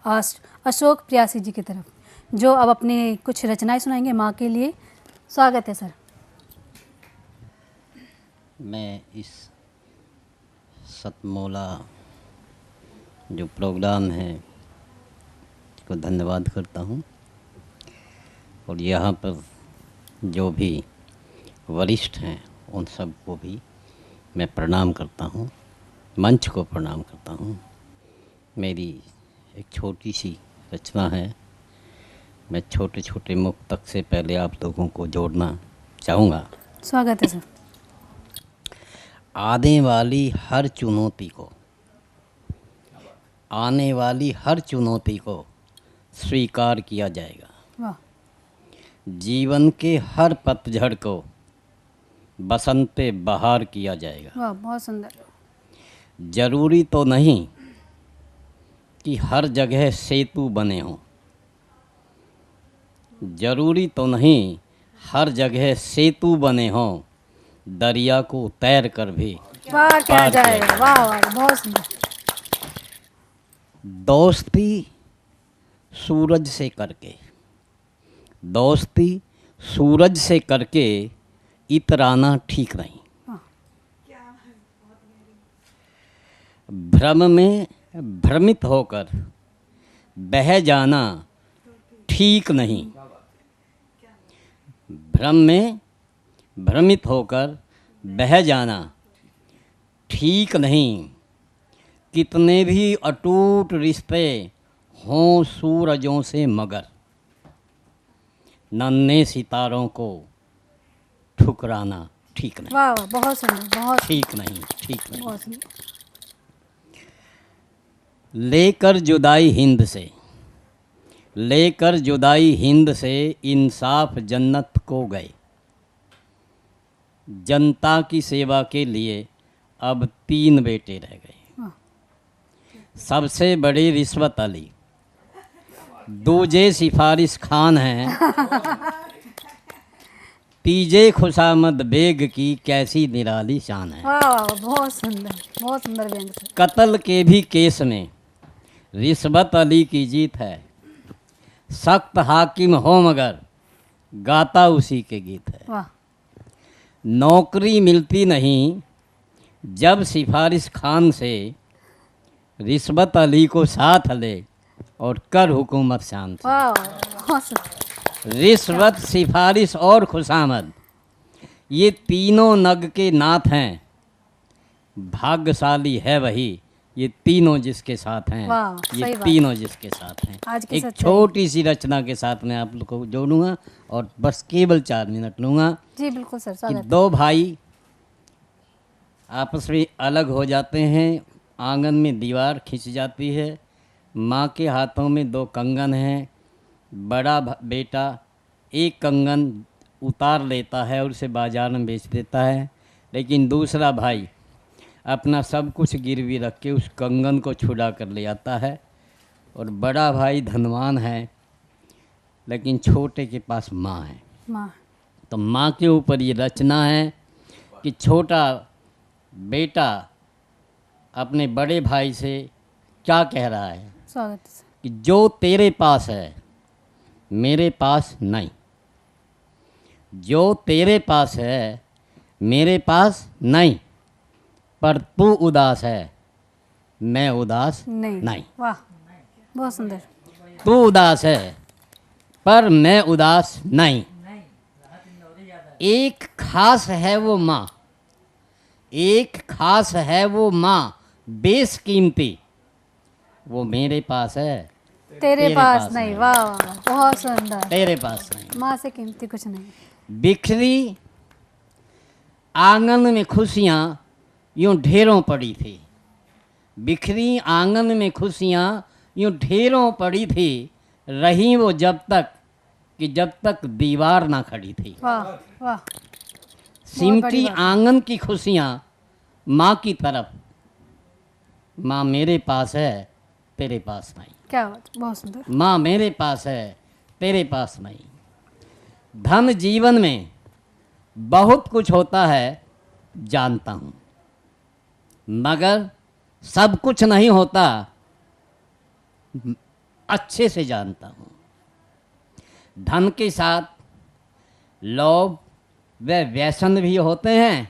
अशोक प्रियासी जी की तरफ, जो अब अपनी कुछ रचनाएं सुनाएंगे माँ के लिए। स्वागत है सर। मैं इस सतमोला जो प्रोग्राम है को धन्यवाद करता हूँ, और यहाँ पर जो भी वरिष्ठ हैं उन सबको भी मैं प्रणाम करता हूँ, मंच को प्रणाम करता हूँ। मेरी एक छोटी सी रचना है, मैं छोटे छोटे मुक्तक से पहले आप लोगों को जोड़ना चाहूँगा। स्वागत है सर। आने वाली हर चुनौती को, आने वाली हर चुनौती को स्वीकार किया जाएगा। वाह। जीवन के हर पतझड़ को बसंते बहार किया जाएगा। वाह, बहुत सुंदर। जरूरी तो नहीं कि हर जगह सेतु बने हों, जरूरी तो नहीं हर जगह सेतु बने हों, दरिया को तैर कर भी वाह क्या जाएगा, वाह वाह बहुत सुंदर। दोस्ती सूरज से करके, दोस्ती सूरज से करके इतराना ठीक नहीं। भ्रम में भ्रमित होकर बह जाना ठीक नहीं। भ्रम में भ्रमित होकर बह जाना ठीक नहीं। कितने भी अटूट रिश्ते हों सूरजों से, मगर नन्हे सितारों को ठुकराना ठीक नहीं। वाह वाह बहुत सुंदर, बहुत ठीक नहीं, ठीक नहीं। बहुत सुंदर। लेकर जुदाई हिंद से, लेकर जुदाई हिंद से इंसाफ जन्नत को गए। जनता की सेवा के लिए अब 3 बेटे रह गए। सबसे बड़े रिश्वत अली, दूजे सिफारिश खान हैं, तीजे खुशामद बेग की कैसी निराली शान है। वाह वाह बहुत सुंदर व्यंग से। कत्ल के भी केस में रिश्वत अली की जीत है। सख्त हाकिम हो मगर गाता उसी के गीत है। वाह। नौकरी मिलती नहीं जब सिफारिश खान से, रिश्वत अली को साथ ले और कर हुकूमत शान से। वाह बहुत सुंदर। रिश्वत, सिफारिश और खुशामद, ये तीनों नग के नाथ हैं। भाग्यशाली है वही, ये तीनों जिसके साथ हैं। वाह, ये सही बात। तीनों जिसके साथ हैं। आज की एक सच्चाई। छोटी सी रचना के साथ मैं आप लोग को जोड़ूंगा और बस केवल 4 मिनट लूँगा। जी बिल्कुल सर, कि स्वागत। 2 भाई आपस में अलग हो जाते हैं, आंगन में दीवार खिंच जाती है। माँ के हाथों में 2 कंगन हैं। बड़ा बेटा एक कंगन उतार लेता है और उसे बाजार में बेच देता है, लेकिन दूसरा भाई अपना सब कुछ गिरवी रख के उस कंगन को छुड़ा कर ले आता है। और बड़ा भाई धनवान है, लेकिन छोटे के पास माँ है। माँ। तो माँ के ऊपर ये रचना है कि छोटा बेटा अपने बड़े भाई से क्या कह रहा है। स्वागत है सर। कि जो तेरे पास है मेरे पास नहीं, जो तेरे पास है मेरे पास नहीं, पर तू उदास है मैं उदास नहीं। वाह बहुत सुंदर। तू उदास है पर मैं उदास नहीं। एक खास है वो माँ, एक खास है वो माँ बेशकीमती, वो मेरे पास है तेरे पास नहीं। वाह वाह बहुत सुंदर। तेरे पास नहीं। माँ से कीमती कुछ नहीं। बिखरी आंगन में खुशियाँ यूं ढेरों पड़ी थी। बिखरी आंगन में खुशियाँ यूं ढेरों पड़ी थी, रही वो जब तक कि जब तक दीवार ना खड़ी थी। वाह वाह। सिमटी आंगन की खुशियाँ माँ की तरफ, माँ मेरे पास है तेरे पास नहीं। क्या बात, बहुत सुंदर। माँ मेरे पास है तेरे पास नहीं। धन जीवन में बहुत कुछ होता है जानता हूँ, मगर सब कुछ नहीं होता अच्छे से जानता हूँ। धन के साथ लोभ व व्यसन भी होते हैं,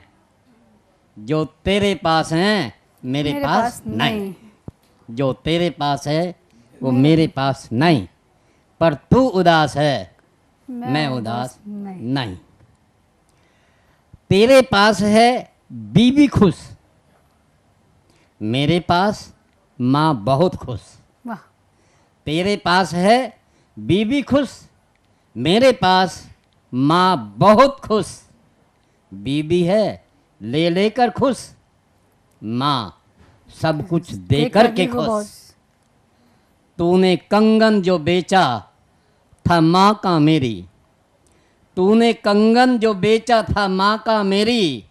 जो तेरे पास हैं मेरे पास नहीं। जो तेरे पास है वो मेरे पास नहीं, पर तू उदास है मैं उदास नहीं। तेरे पास है बीबी खुश, मेरे पास माँ बहुत खुश। वाह। तेरे पास है बीबी खुश, मेरे पास माँ बहुत खुश। बीबी है ले लेकर खुश, माँ सब कुछ देकर के खुश। तूने कंगन जो बेचा था माँ का मेरी, तूने कंगन जो बेचा था माँ का मेरी,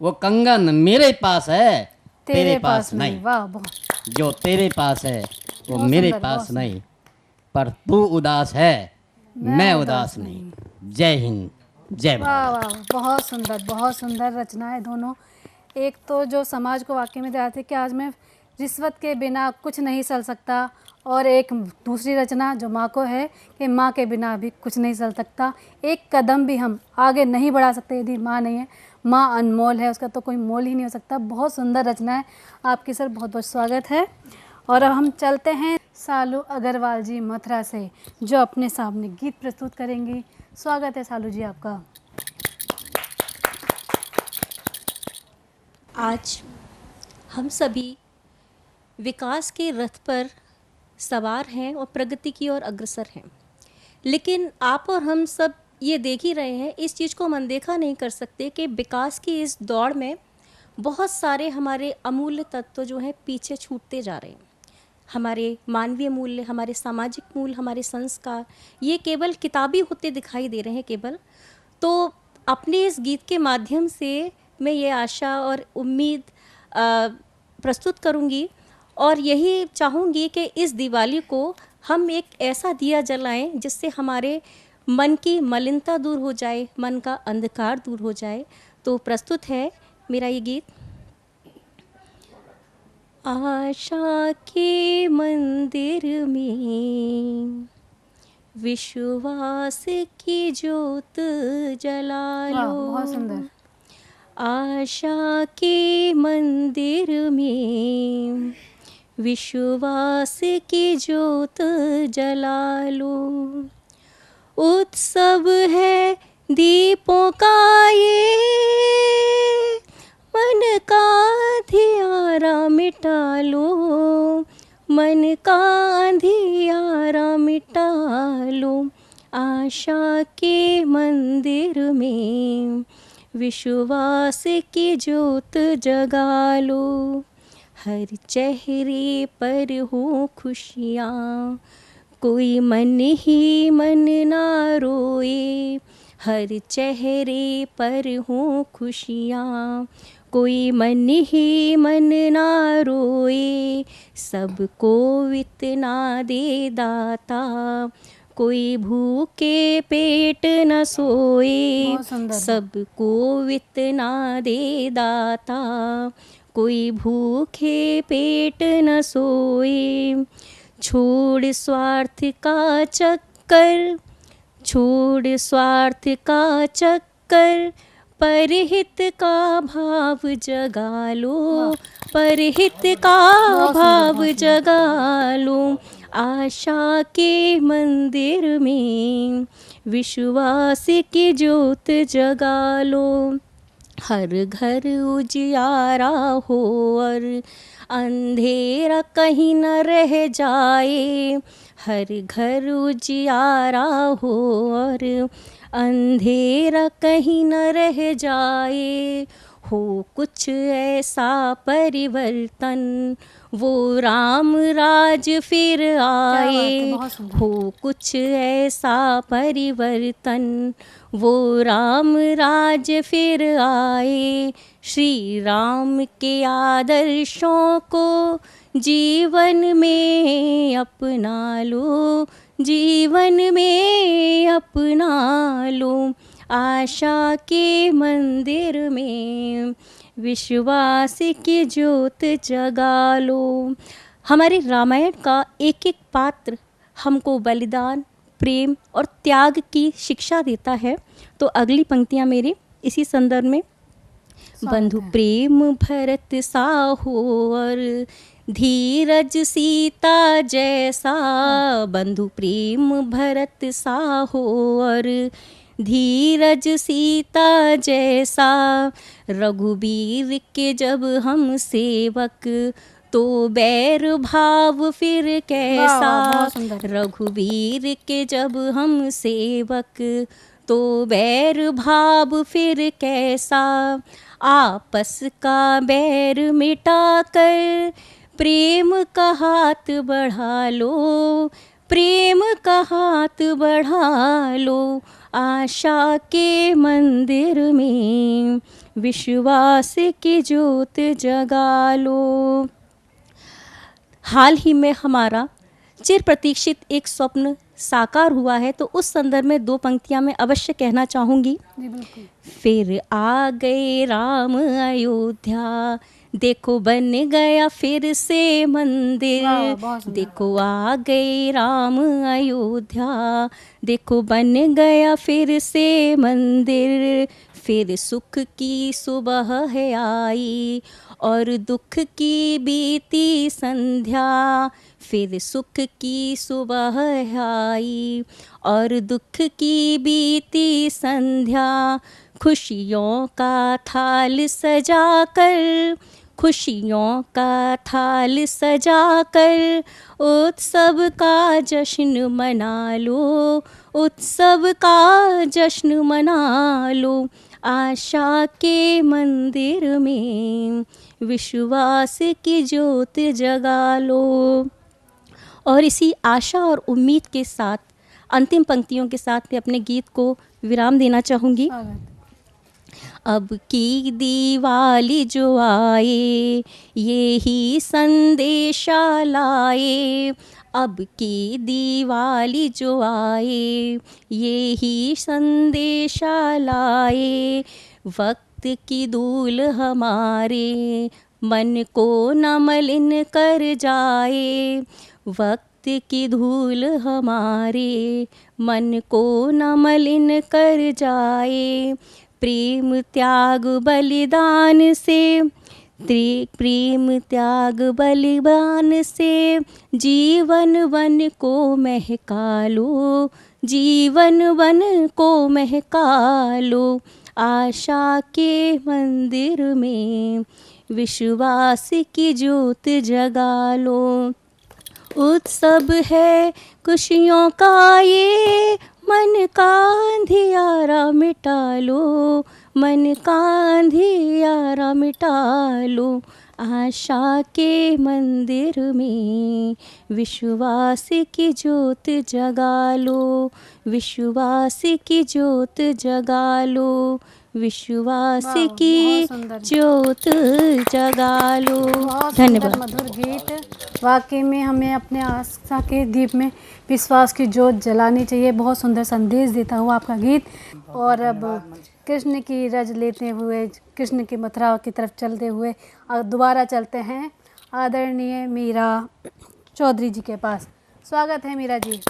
वो कंगन मेरे पास है तेरे पास नहीं। वाह बहुत। जो तेरे पास है वो मेरे पास नहीं, पर तू उदास है मैं उदास नहीं। जय हिंद, जय भारत। वाह वाह, बहुत सुंदर रचनाएं दोनों। एक तो जो समाज को वाकई में दिखाती है कि आज में रिश्वत के बिना कुछ नहीं चल सकता, और एक दूसरी रचना जो माँ को है कि माँ के बिना भी कुछ नहीं चल सकता, एक कदम भी हम आगे नहीं बढ़ा सकते यदि माँ नहीं है। माँ अनमोल है, उसका तो कोई मोल ही नहीं हो सकता। बहुत सुंदर रचना है आपकी सर, बहुत बहुत स्वागत है। और अब हम चलते हैं सालू अग्रवाल जी मथुरा से, जो अपने सामने गीत प्रस्तुत करेंगी। स्वागत है सालू जी आपका। आज हम सभी विकास के रथ पर सवार हैं और प्रगति की ओर अग्रसर हैं, लेकिन आप और हम सब ये देख ही रहे हैं, इस चीज़ को हम अनदेखा नहीं कर सकते कि विकास की इस दौड़ में बहुत सारे हमारे अमूल्य तत्व जो हैं पीछे छूटते जा रहे हैं। हमारे मानवीय मूल्य, हमारे सामाजिक मूल्य, हमारे संस्कार, ये केवल किताबी होते दिखाई दे रहे हैं केवल। तो अपने इस गीत के माध्यम से मैं ये आशा और उम्मीद प्रस्तुत करूँगी, और यही चाहूँगी कि इस दिवाली को हम एक ऐसा दिया जलाएं जिससे हमारे मन की मलिनता दूर हो जाए, मन का अंधकार दूर हो जाए। तो प्रस्तुत है मेरा ये गीत। आशा के मंदिर में विश्वास की ज्योत जला लो। बहुत सुंदर। आशा के मंदिर में विश्वास की ज्योत जला लो। उत्सव है दीपों का ये, मन का अंधियारा मिटा लो, मन का अंधियारा मिटा लो। आशा के मंदिर में विश्वास की ज्योत जगा लो। हर चेहरे पर हो खुशियाँ, कोई मन ही मन ना रोए। हर चेहरे पर हो खुशियाँ, कोई मन ही मन ना रोए। सबको इतना दे दाता, कोई भूखे पेट न सोए। सबको इतना दे दाता, कोई भूखे पेट न सोए। छोड़ स्वार्थ का चक्कर, छोड़ स्वार्थ का चक्कर, परहित का भाव जगा लो, परहित का भाव जगा लो। आशा के मंदिर में विश्वास की ज्योत जगा लो। हर घर उजियारा हो और अंधेरा कहीं न रह जाए। हर घर उजियारा हो और अंधेरा कहीं न रह जाए। हो कुछ ऐसा परिवर्तन, वो राम राज फिर आए। हो कुछ ऐसा परिवर्तन, वो राम राज फिर आए। श्री राम के आदर्शों को जीवन में अपना लो, जीवन में अपना लो। आशा के मंदिर में विश्वास की ज्योत जगा लो। हमारे रामायण का एक एक पात्र हमको बलिदान, प्रेम और त्याग की शिक्षा देता है। तो अगली पंक्तियाँ मेरी इसी संदर्भ में। बंधु प्रेम भरत सा हो और धीरज सीता जैसा। बंधु प्रेम भरत सा हो और धीरज सीता जैसा। रघुबीर के जब हम सेवक, तो बैर भाव फिर कैसा। रघुबीर के जब हम सेवक, तो बैर भाव फिर कैसा। आपस का बैर मिटाकर प्रेम का हाथ बढ़ा लो, प्रेम का हाथ बढ़ा लो। आशा के मंदिर में विश्वास की ज्योत जगा लो। हाल ही में हमारा चिर प्रतीक्षित एक स्वप्न साकार हुआ है, तो उस संदर्भ में 2 पंक्तियां मैं अवश्य कहना चाहूँगी। जी बिल्कुल। फिर आ गए राम अयोध्या, देखो बन गया फिर से मंदिर। देखो आ गए राम अयोध्या, देखो बन गया फिर से मंदिर। फिर सुख की सुबह है आई और दुख की बीती संध्या। फिर सुख की सुबह है आई और दुख की बीती संध्या। खुशियों का थाल सजा कर, खुशियों का थाल सजा कर, उत्सव का जश्न मना लो, उत्सव का जश्न मना लो। आशा के मंदिर में विश्वास की ज्योत जगा लो। और इसी आशा और उम्मीद के साथ अंतिम पंक्तियों के साथ मैं अपने गीत को विराम देना चाहूँगी। अब की दिवाली जो आए ये ही संदेशा लाए। अब की दिवाली जो आए ये ही संदेशा लाए। वक्त की धूल हमारे मन को न मलिन कर जाए। वक्त की धूल हमारे मन को न मलिन कर जाए। प्रेम त्याग बलिदान से, प्रेम त्याग बलिदान से जीवन वन को महका लो, जीवन वन को महका लो। आशा के मंदिर में विश्वास की ज्योत जगा लो। उत्सव है खुशियों का ये, मन का अंधियारा मिटा लो, मन का अंधियारा मिटा लो। आशा के मंदिर में विश्वास की ज्योत जगा लो, विश्वास की ज्योत जगा लो, विश्वास की ज्योत जगा लो। धन्यवाद। मधुर गीत। वाकई में हमें अपने आस्था के दीप में विश्वास की ज्योत जलानी चाहिए। बहुत सुंदर संदेश देता हुआ आपका गीत। और अब कृष्ण की रज लेते हुए, कृष्ण की मथुरा की तरफ चलते हुए दोबारा चलते हैं आदरणीय मीरा चौधरी जी के पास। स्वागत है मीरा जी।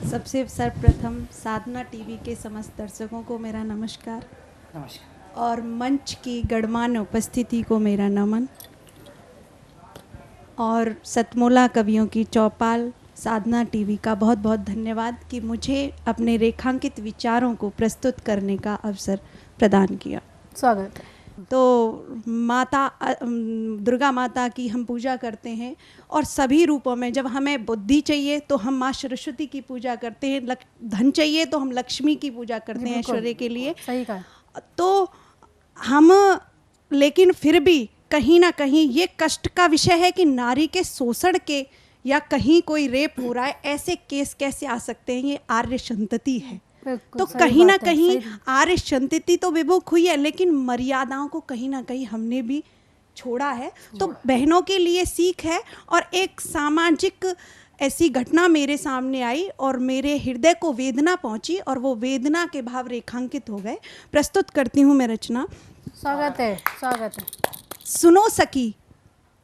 सबसे सर्वप्रथम साधना टीवी के समस्त दर्शकों को मेरा नमस्कार। नमस्कार। और मंच की गणमान्य उपस्थिति को मेरा नमन। और सतमोला कवियों की चौपाल साधना टीवी का बहुत बहुत धन्यवाद कि मुझे अपने रेखांकित विचारों को प्रस्तुत करने का अवसर प्रदान किया। स्वागत है। तो माता दुर्गा माता की हम पूजा करते हैं और सभी रूपों में। जब हमें बुद्धि चाहिए तो हम माँ सरस्वती की पूजा करते हैं, धन चाहिए तो हम लक्ष्मी की पूजा करते हैं ऐश्वर्य के लिए। सही कहा। तो हम लेकिन फिर भी कहीं ना कहीं ये कष्ट का विषय है कि नारी के शोषण के या कहीं कोई रेप हो रहा है, ऐसे केस कैसे आ सकते हैं? ये आर्य संतति है। तो कहीं ना कहीं आर्य संतति तो विमुख हुई है, लेकिन मर्यादाओं को कहीं ना कहीं हमने भी छोड़ा है। तो बहनों के लिए सीख है। और एक सामाजिक ऐसी घटना मेरे सामने आई और मेरे हृदय को वेदना पहुंची और वो वेदना के भाव रेखांकित हो गए। प्रस्तुत करती हूँ मैं रचना। स्वागत है। स्वागत है। सुनो सखी,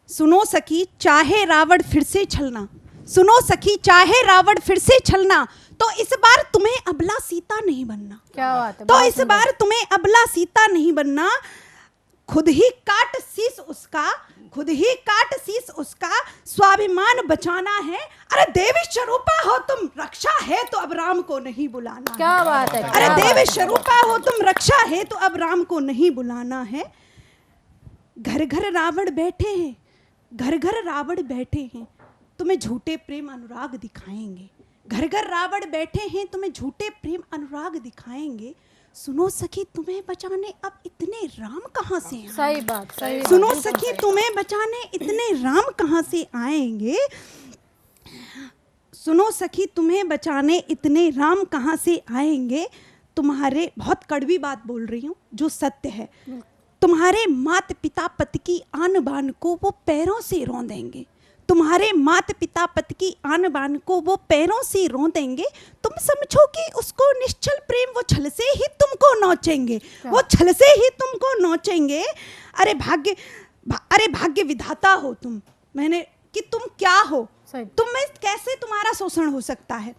सुनो सखी, चाहे रावण फिर से छलना। सुनो सखी, चाहे रावण फिर से छलना, तो इस बार तुम्हें अबला सीता नहीं बनना। क्या बात है। तो इस बार तुम्हें अबला सीता नहीं बनना। खुद ही काट शीश उसका, खुद ही काट शीश उसका, स्वाभिमान बचाना है। अरे देवी स्वरूपा हो तुम, रक्षा है तो अब राम को नहीं बुलाना। क्या बात है। अरे देवी स्वरूपा हो तुम, रक्षा है तो अब राम को नहीं बुलाना है। घर घर रावण बैठे हैं, घर घर रावण बैठे हैं, तुम्हें झूठे प्रेम अनुराग दिखाएंगे। घर घर रावण बैठे हैं, तुम्हें झूठे प्रेम अनुराग दिखाएंगे। सुनो सखी, तुम्हें बचाने अब इतने राम कहाँ से आएंगे? सही बात। सही सुनो बात। सखी, तुम्हें बचाने इतने राम कहाँ से आएंगे? सुनो सखी, तुम्हें बचाने इतने राम कहाँ से आएंगे? तुम्हारे, बहुत कड़वी बात बोल रही हूँ जो सत्य है, तुम्हारे माता पिता पति की आन बान को वो पैरों से रौंदेंगे। तुम्हारे माता पिता पति की आन बान को वो पैरों से रोंदेंगे, तुम समझो कि उसको निश्चल प्रेम वो छल से ही तुमको नोचेंगे, वो छल से ही तुमको नोचेंगे। अरे भाग्य विधाता हो तुम, मैंने कि तुम क्या हो, तुम में कैसे तुम्हारा शोषण हो सकता है।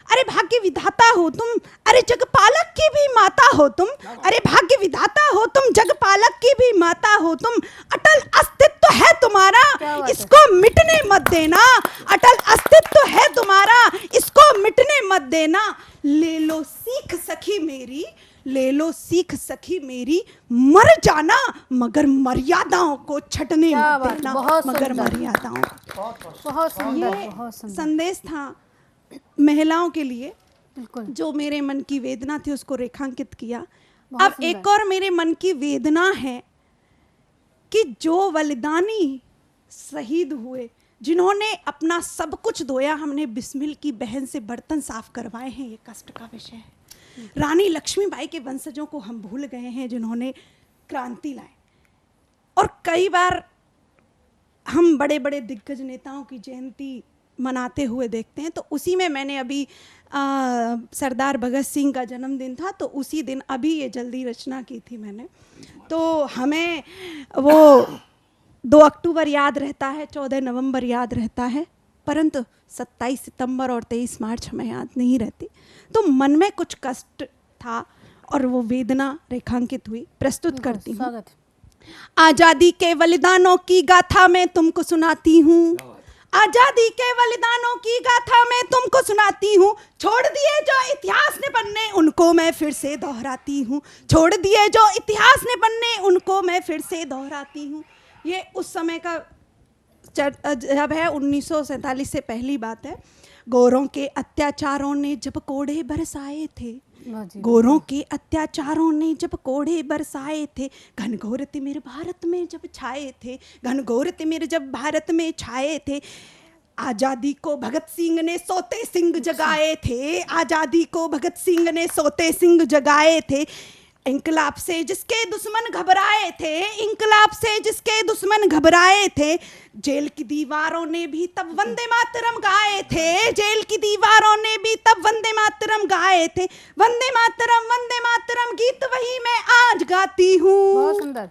अरे भाग्य विधाता हो तुम, अरे जगपालक की भी माता हो तुम, अरे भाग्य विधाता हो तुम, जगपालक की भी माता हो तुम। अटल अस्तित्व है तुम्हारा, इसको मिटने मत देना, अटल अस्तित्व है तुम्हारा, इसको मिटने मत देना। ले लो सीख सखी मेरी, ले लो सीख सखी मेरी, मर जाना मगर मर्यादाओं को छटने मत देना, मगर मर्यादाओं को। बहुत सुंदर, ये बहुत सुंदर संदेश था महिलाओं के लिए, जो मेरे मन की वेदना थी उसको रेखांकित किया। अब एक और मेरे मन की वेदना है कि जो बलिदानी शहीद हुए, जिन्होंने अपना सब कुछ धोया, हमने बिस्मिल की बहन से बर्तन साफ करवाए हैं, ये कष्ट का विषय है। रानी लक्ष्मीबाई के वंशजों को हम भूल गए हैं जिन्होंने क्रांति लाई। और कई बार हम बड़े बड़े दिग्गज नेताओं की जयंती मनाते हुए देखते हैं, तो उसी में मैंने अभी सरदार भगत सिंह का जन्मदिन था, तो उसी दिन अभी ये जल्दी रचना की थी मैंने। तो हमें वो 2 अक्टूबर याद रहता है, 14 नवंबर याद रहता है, परंतु 27 सितंबर और 23 मार्च हमें याद नहीं रहती। तो मन में कुछ कष्ट था और वो वेदना रेखांकित हुई, प्रस्तुत करती हूँ। आज़ादी के बलिदानों की गाथा मैं तुमको सुनाती हूँ, आजादी के बलिदानों की गाथा मैं तुमको सुनाती हूँ। छोड़ दिए जो इतिहास ने पन्ने, उनको मैं फिर से दोहराती हूँ, छोड़ दिए जो इतिहास ने पन्ने, उनको मैं फिर से दोहराती हूँ। ये उस समय का जब है 1947 से पहली बात है। गोरों के अत्याचारों ने जब कोड़े बरसाए थे, गोरों के अत्याचारों ने जब कोड़े बरसाए थे, घनघोर तिमिर भारत में जब छाए थे, घनघोर तिमिर जब भारत में छाए थे। आज़ादी को भगत सिंह ने सोते सिंह जगाए थे, आज़ादी को भगत सिंह ने सोते सिंह जगाए थे। इंकलाब से जिसके दुश्मन घबराए थे, इंकलाब से जिसके दुश्मन घबराए थे। जेल की दीवारों ने भी तब वंदे मातरम गाए थे, जेल की दीवारों ने भी तब वंदे मातरम गाए थे। वंदे मातरम गीत वही मैं आज गाती हूँ। बहुत सुंदर।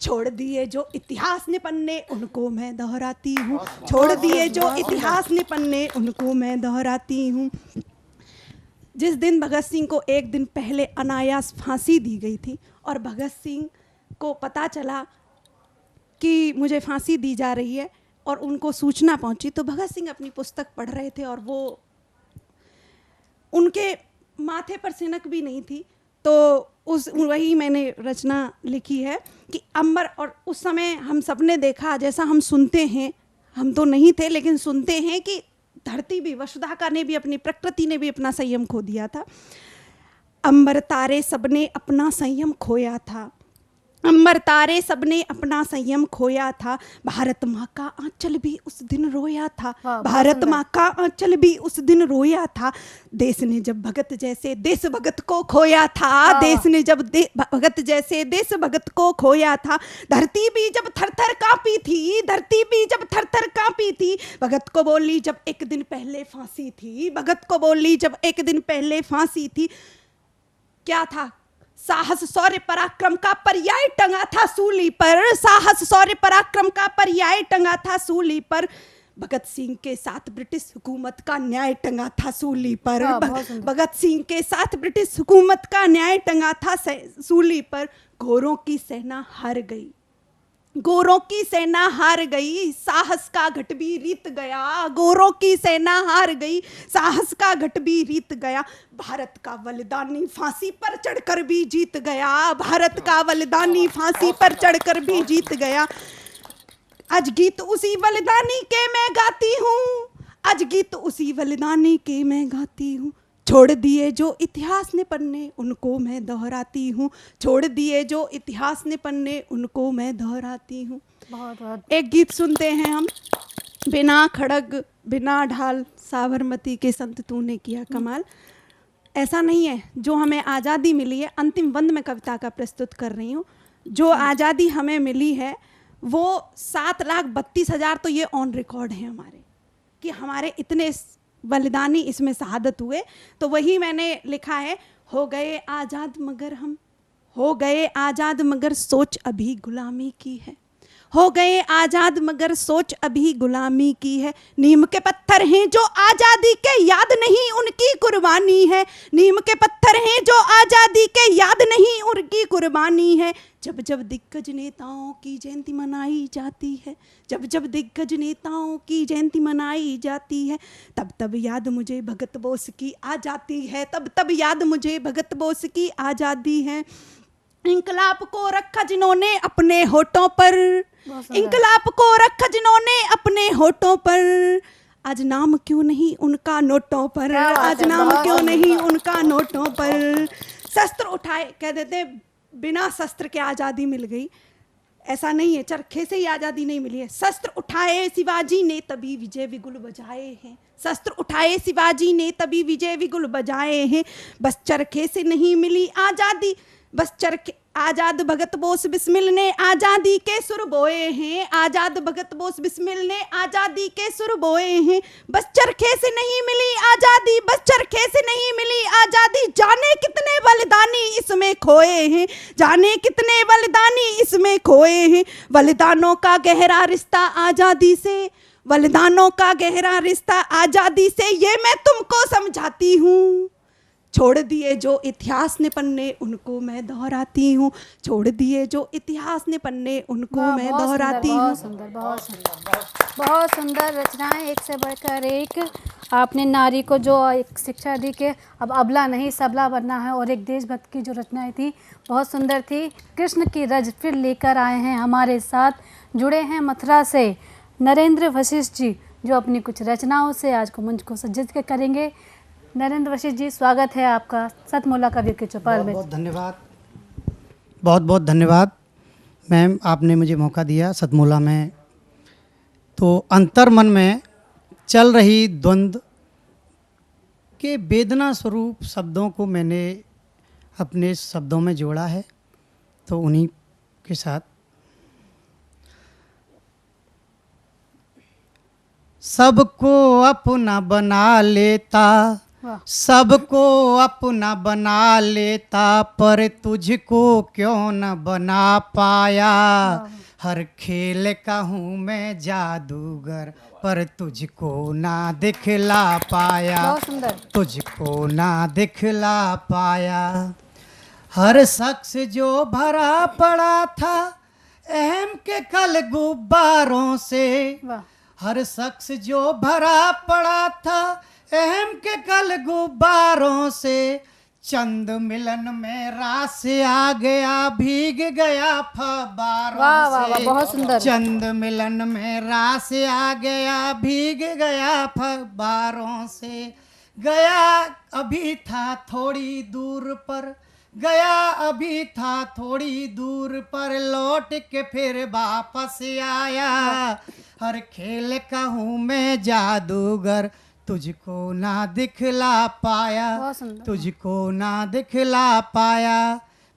छोड़ दिए जो इतिहास ने पन्ने, उनको मैं दोहराती हूँ, छोड़ दिए जो इतिहास ने पन्ने, उनको मैं दोहराती हूँ। जिस दिन भगत सिंह को एक दिन पहले अनायास फांसी दी गई थी और भगत सिंह को पता चला कि मुझे फांसी दी जा रही है और उनको सूचना पहुंची, तो भगत सिंह अपनी पुस्तक पढ़ रहे थे और वो उनके माथे पर सिनक भी नहीं थी। तो वही मैंने रचना लिखी है कि अंबर, और उस समय हम सबने देखा, जैसा हम सुनते हैं, हम तो नहीं थे लेकिन सुनते हैं कि धरती भी, वसुधाका ने भी, अपनी प्रकृति ने भी अपना संयम खो दिया था। अंबर तारे सबने अपना संयम खोया था, अंबर तारे सबने अपना संयम खोया था। भारत माँ का आंचल भी उस दिन रोया था, भारत माँ का आंचल भी उस दिन रोया था। देश ने जब भगत जैसे देश भगत को खोया था, देश ने जब भगत जैसे देश भगत को खोया था। धरती भी जब थर थर कांपी थी, धरती भी जब थर थर कांपी थी। भगत को बोली जब एक दिन पहले फांसी थी, भगत को बोली जब एक दिन पहले फांसी थी। क्या था? साहस शौर्य पराक्रम का पर्याय टंगा था सूली पर, साहस शौर्य पराक्रम का पर्याय टंगा था सूली पर। भगत सिंह के साथ ब्रिटिश हुकूमत का न्याय टंगा था सूली पर, भगत सिंह के साथ ब्रिटिश हुकूमत का न्याय टंगा था सूली पर। गोरों की सेना हार गई, गोरों की सेना हार गई, साहस का घट भी रीत गया। गोरों की सेना हार गई, साहस का घट भी रीत गया। भारत का बलिदानी फांसी पर चढ़कर भी जीत गया, भारत का बलिदानी फांसी पर चढ़कर भी जीत गया। आज गीत उसी बलिदानी के मैं गाती हूँ, आज गीत उसी बलिदानी के मैं गाती हूँ। छोड़ दिए जो इतिहास ने पन्ने, उनको मैं दोहराती हूँ, छोड़ दिए जो इतिहास ने पन्ने, उनको मैं दोहराती हूँ। एक गीत सुनते हैं हम। बिना खड़ग बिना ढाल साबरमती के संत तूने किया कमाल। ऐसा नहीं है, जो हमें आज़ादी मिली है, अंतिम बंद में कविता का प्रस्तुत कर रही हूँ। जो आज़ादी हमें मिली है वो 7,32,000 तो ये ऑन रिकॉर्ड है हमारे, कि हमारे इतने बलिदानी इसमें शहादत हुए। तो वही मैंने लिखा है, हो गए आज़ाद मगर हम, हो गए आज़ाद मगर सोच अभी गुलामी की है, हो गए आज़ाद मगर सोच अभी गुलामी की है। नीम के पत्थर हैं जो आज़ादी के याद नहीं उनकी कुर्बानी है, नीम के पत्थर हैं जो आज़ादी के याद नहीं उनकी कुर्बानी है। जब जब दिग्गज नेताओं की जयंती मनाई जाती है, जब जब दिग्गज नेताओं की जयंती मनाई जाती है, तब तब याद मुझे भगत बोस की आ जाती है, तब तब याद मुझे भगत बोस की आज़ादी है। इंकलाब को रखा जिन्होंने अपने होठों पर, इंकलाब को रखा जिन्होंने अपने होठों पर, आज नाम क्यों नहीं उनका नोटों पर, आज नाम क्यों नहीं उनका नोटों पर। शस्त्र उठाए, कह देते बिना शस्त्र के आज़ादी मिल गई, ऐसा नहीं है, चरखे से ही आज़ादी नहीं मिली है। शस्त्र उठाए शिवाजी ने तभी विजय विगुल बजाए हैं, शस्त्र उठाए शिवाजी ने तभी विजय विगुल बजाए हैं। बस चरखे से नहीं मिली आज़ादी, बस चरखे, आजाद भगत बोस बिस्मिल ने आज़ादी के सुर बोए हैं, आजाद भगत बोस बिस्मिल ने आज़ादी के सुर बोए हैं। बस चरखे से नहीं मिली आज़ादी, बस चरखे से नहीं मिली आज़ादी, जाने कितने बलिदानी इसमें खोए हैं, जाने कितने बलिदानी इसमें खोए हैं। बलिदानों का गहरा रिश्ता आज़ादी से, बलिदानों का गहरा रिश्ता आज़ादी से, ये मैं तुमको समझाती हूँ। छोड़ दिए जो इतिहास ने पन्ने उनको मैं दोहराती हूँ, छोड़ दिए जो इतिहास ने पन्ने उनको मैं दोहराती हूँ। बहुत सुंदर, बहुत सुंदर, बहुत सुंदर रचनाएं, एक से बढ़कर एक। आपने नारी को जो एक शिक्षा दी कि अब अबला नहीं सबला बनना है, और एक देशभक्त की जो रचनाएं थी बहुत सुंदर थी। कृष्ण की रज फिर लेकर आए हैं, हमारे साथ जुड़े हैं मथुरा से नरेंद्र वशिष्ठ जी, जो अपनी कुछ रचनाओं से आज को मंच को सज्जित करेंगे। नरेंद्र वशिष्ठ जी, स्वागत है आपका सतमोला कवियों के चौपाल में। बहुत धन्यवाद, बहुत बहुत धन्यवाद मैम, आपने मुझे मौका दिया सतमोला में। तो अंतर मन में चल रही द्वंद्व के वेदना स्वरूप शब्दों को मैंने अपने शब्दों में जोड़ा है, तो उन्हीं के साथ। सबको अपना बना लेता, सबको अपना बना लेता, पर तुझको क्यों न बना पाया। हर खेल का हूँ मैं जादूगर, पर तुझको ना दिखला पाया, तुझको ना दिखला पाया। हर शख्स जो भरा पड़ा था अहम के कल गुब्बारों से, हर शख्स जो भरा पड़ा था अहम के कल गुब्बारों से, चंद मिलन में रास आ गया भीग गया फव्वारों से। बहुत सुंदर। चंद मिलन में रास आ गया भीग गया फव्वारों से, गया अभी था थोड़ी दूर पर, गया अभी था थोड़ी दूर पर, लौट के फिर वापस आया। हर खेल का हूँ मैं जादूगर, तुझको ना दिखला पाया, तुझको ना दिखला पाया।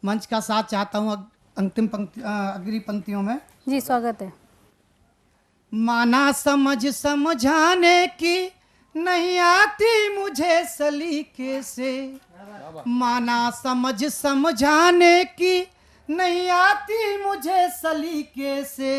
मंच का साथ चाहता हूँ अंतिम पंक्ति, अगली पंक्तियों में। जी स्वागत है। माना समझ समझाने की नहीं आती मुझे सलीके से, माना समझ समझाने की नहीं आती मुझे सलीके से,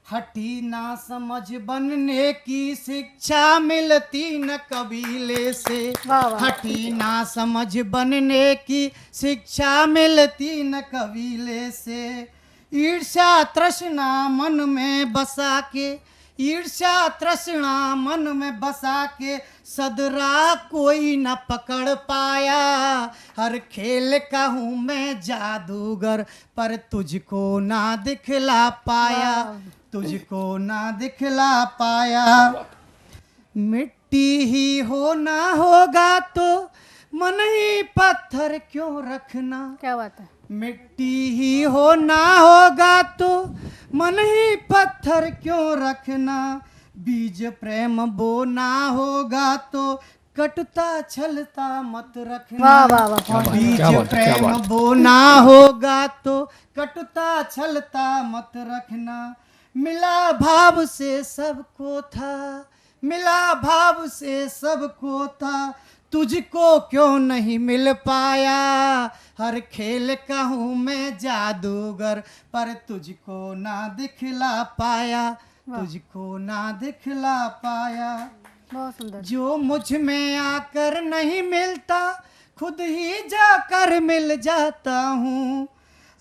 हटी ना समझ बनने की शिक्षा मिलती न कबीले से, हटी ना समझ बनने की शिक्षा मिलती न कबीले से। ईर्ष्या तृष्णा मन में बसा के, ईर्ष्या तृष्णा मन में बसा के, सदरा कोई न पकड़ पाया। हर खेल का हूँ मैं जादूगर, पर तुझको ना दिखला पाया, तुझको ना दिखला पाया। मिट्टी ही होना होगा तो मन ही पत्थर क्यों रखना। क्या बात है। मिट्टी ही होना होगा तो मन ही पत्थर क्यों रखना। बीज प्रेम बोना होगा तो कटुता छलता मत रखना। वाह वाह वाह। बीज प्रेम बोना होगा तो कटुता छलता मत रखना। मिला भाव से सबको था, मिला भाव से सबको था, तुझको क्यों नहीं मिल पाया। हर खेल का हूँ मैं जादूगर, पर तुझको ना दिखला पाया, तुझको ना दिखला पाया। बहुत सुंदर। जो मुझ में आकर नहीं मिलता, खुद ही जाकर मिल जाता हूँ।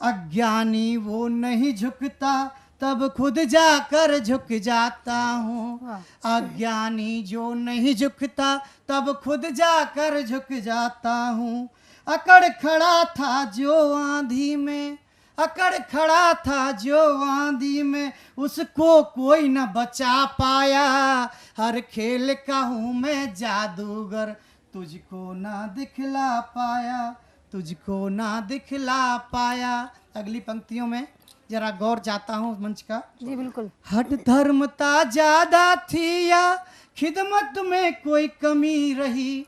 अज्ञानी वो नहीं झुकता, तब खुद जाकर झुक जाता हूँ। अज्ञानी जो नहीं झुकता, तब खुद जाकर झुक जाता हूँ। अकड़ खड़ा था जो आंधी में, अकड़ खड़ा था जो आंधी में, उसको कोई न बचा पाया। हर खेल का हूँ मैं जादूगर, तुझको ना दिखला पाया, तुझको ना दिखला पाया। अगली पंक्तियों में जरा गौर चाहता हूँ मंच का। जी बिल्कुल। हट धर्मता ज्यादा थी या खिदमत में कोई कमी रही,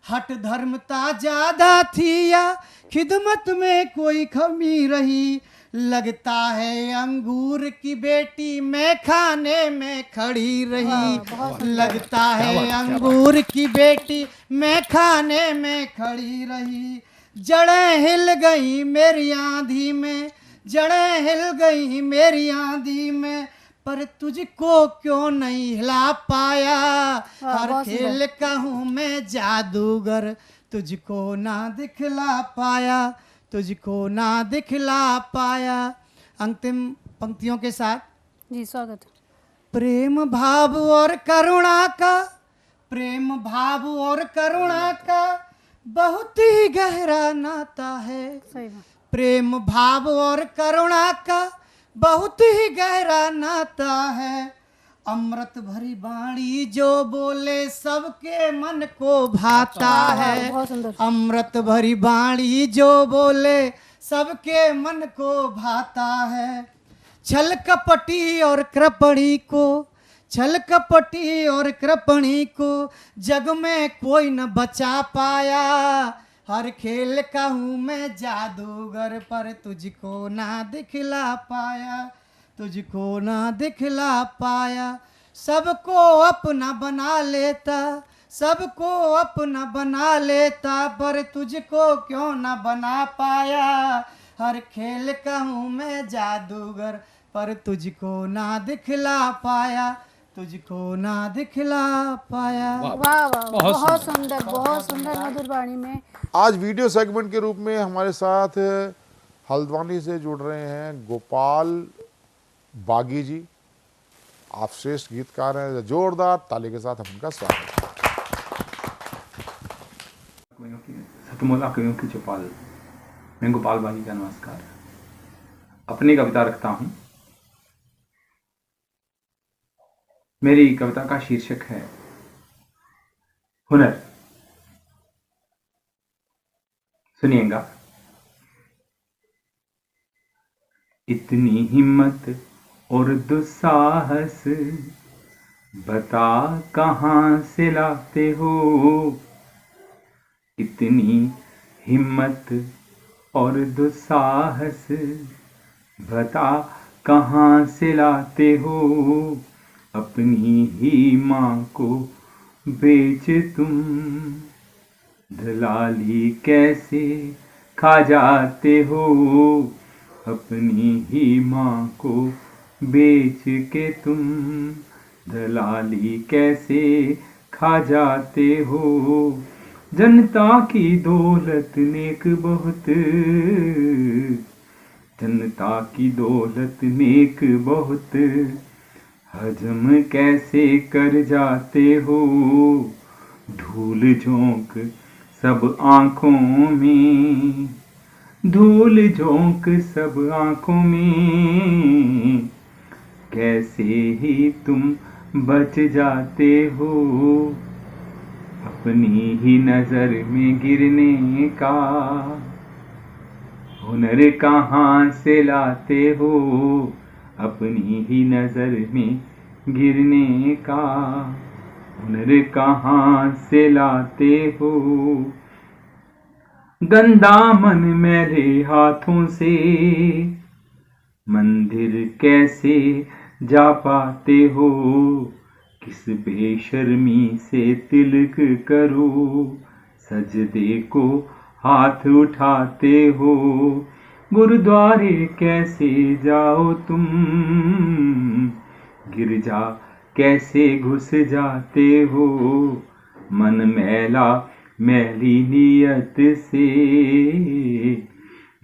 हट धर्मता ज्यादा थी या खिदमत में कोई कमी रही। लगता है अंगूर की बेटी मैं खाने में खड़ी रही, लगता है अंगूर की बेटी मैं खाने में खड़ी रही। जड़ें हिल गई मेरी आंधी में, जड़ें हिल गई मेरी आंधी में, पर तुझको क्यों नहीं हिला पाया। हर खेल का हूँ मैं जादूगर, तुझको ना दिखला पाया, तुझको ना दिखला पाया। अंतिम पंक्तियों के साथ जी स्वागत। प्रेम भाव और करुणा का, प्रेम भाव और करुणा का बहुत ही गहरा नाता है। सही बात। प्रेम भाव और करुणा का बहुत ही गहरा नाता है। अमृत भरी बाणी जो बोले सबके मन को भाता है। अमृत भरी बाणी जो बोले सबके मन को भाता है। छल कपटी और कृपणी को, छल कपटी और कृपणी को जग में कोई न बचा पाया। हर खेल का हूँ मैं जादूगर, पर तुझको ना दिखला पाया, तुझको ना दिखला पाया। सबको अपना बना लेता, सबको अपना बना लेता, पर तुझको क्यों ना बना पाया। हर खेल का हूँ मैं जादूगर, पर तुझको ना दिखला पाया, तुझको ना दिखला पाया। वाह वाह, बहुत सुंदर, बहुत सुंदर मधुर वाणी में। आज वीडियो सेगमेंट के रूप में हमारे साथ हल्द्वानी से जुड़ रहे हैं गोपाल बागी जी। आप श्रेष्ठ गीतकार हैं, जोरदार ताली के साथ हम उनका स्वागत करते। सतमोला कवियों की चौपाल मैं गोपाल बागी का नमस्कार। अपनी कविता रखता हूं। मेरी कविता का शीर्षक है हुनर। सुनिएगा। इतनी हिम्मत और दुस्साहस बता कहाँ से लाते हो। इतनी हिम्मत और दुस्साहस बता कहाँ से लाते हो। अपनी ही माँ को बेच तुम दलाली कैसे खा जाते हो। अपनी ही माँ को बेच के तुम दलाली कैसे खा जाते हो। जनता की दौलत नेक बहुत, जनता की दौलत नेक बहुत, हजम कैसे कर जाते हो। धूल झोंक सब आँखों में, धूल झोंक सब आँखों में, कैसे ही तुम बच जाते हो। अपनी ही नजर में गिरने का हुनर कहाँ से लाते हो। अपनी ही नजर में गिरने का हुनर कहाँ से लाते हो। गंदा मन मेरे हाथों से मंदिर कैसे जा पाते हो, किस बेशर्मी से तिलक करो, सजदे को हाथ उठाते हो, गुरुद्वारे कैसे जाओ तुम, गिरजा कैसे घुस जाते हो, मन मैला मैली नियत से,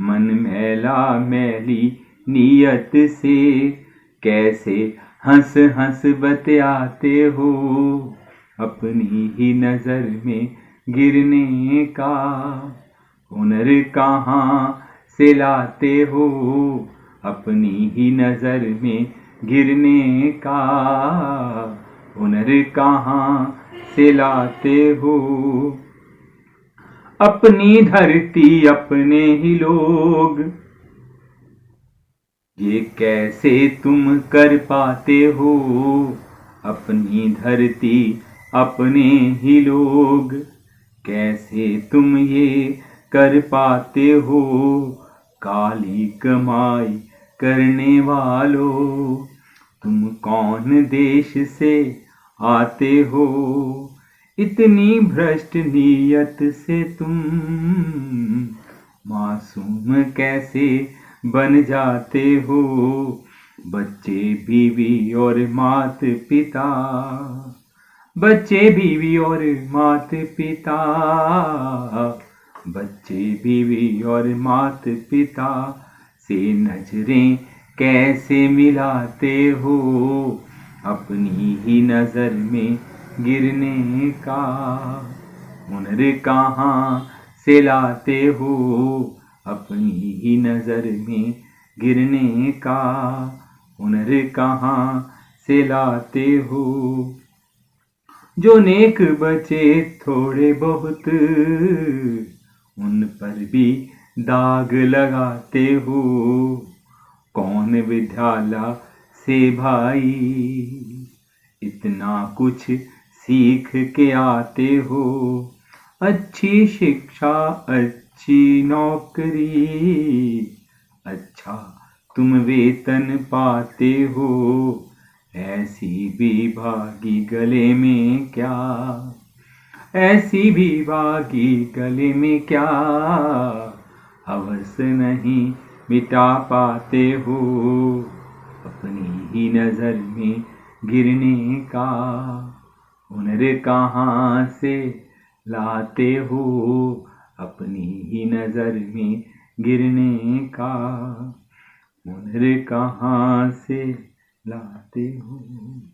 मन मैला मैली नियत से, कैसे हंस हंस बतियाते हो, अपनी ही नजर में गिरने का हुनर कहाँ से लाते हो, अपनी ही नजर में गिरने का हुनर कहाँ से लाते हो, अपनी धरती अपने ही लोग, ये कैसे तुम कर पाते हो, अपनी धरती अपने ही लोग, कैसे तुम ये कर पाते हो, काली कमाई करने वालों, तुम कौन देश से आते हो, इतनी भ्रष्ट नियत से तुम मासूम कैसे बन जाते हो, बच्चे बीवी और मात पिता, बच्चे बीवी और मात पिता, बच्चे बीवी और मात पिता से नजरें कैसे मिलाते हो, अपनी ही नजर में गिरने का हुनर कहाँ से लाते हो, अपनी ही नजर में गिरने का हुनर कहाँ से लाते हो, जो नेक बचे थोड़े बहुत उन पर भी दाग लगाते हो, कौन विद्यालय से भाई इतना कुछ सीख के आते हो, अच्छी शिक्षा अच्छी नौकरी, अच्छा तुम वेतन पाते हो, ऐसी भी भागी गले में क्या, ऐसी भी भागी गले में क्या, हवस नहीं मिटा पाते हो, अपनी ही नजर में गिरने का हुनर कहाँ से लाते हो, अपनी ही नजर में गिरने का हुनर कहाँ से लाते हो।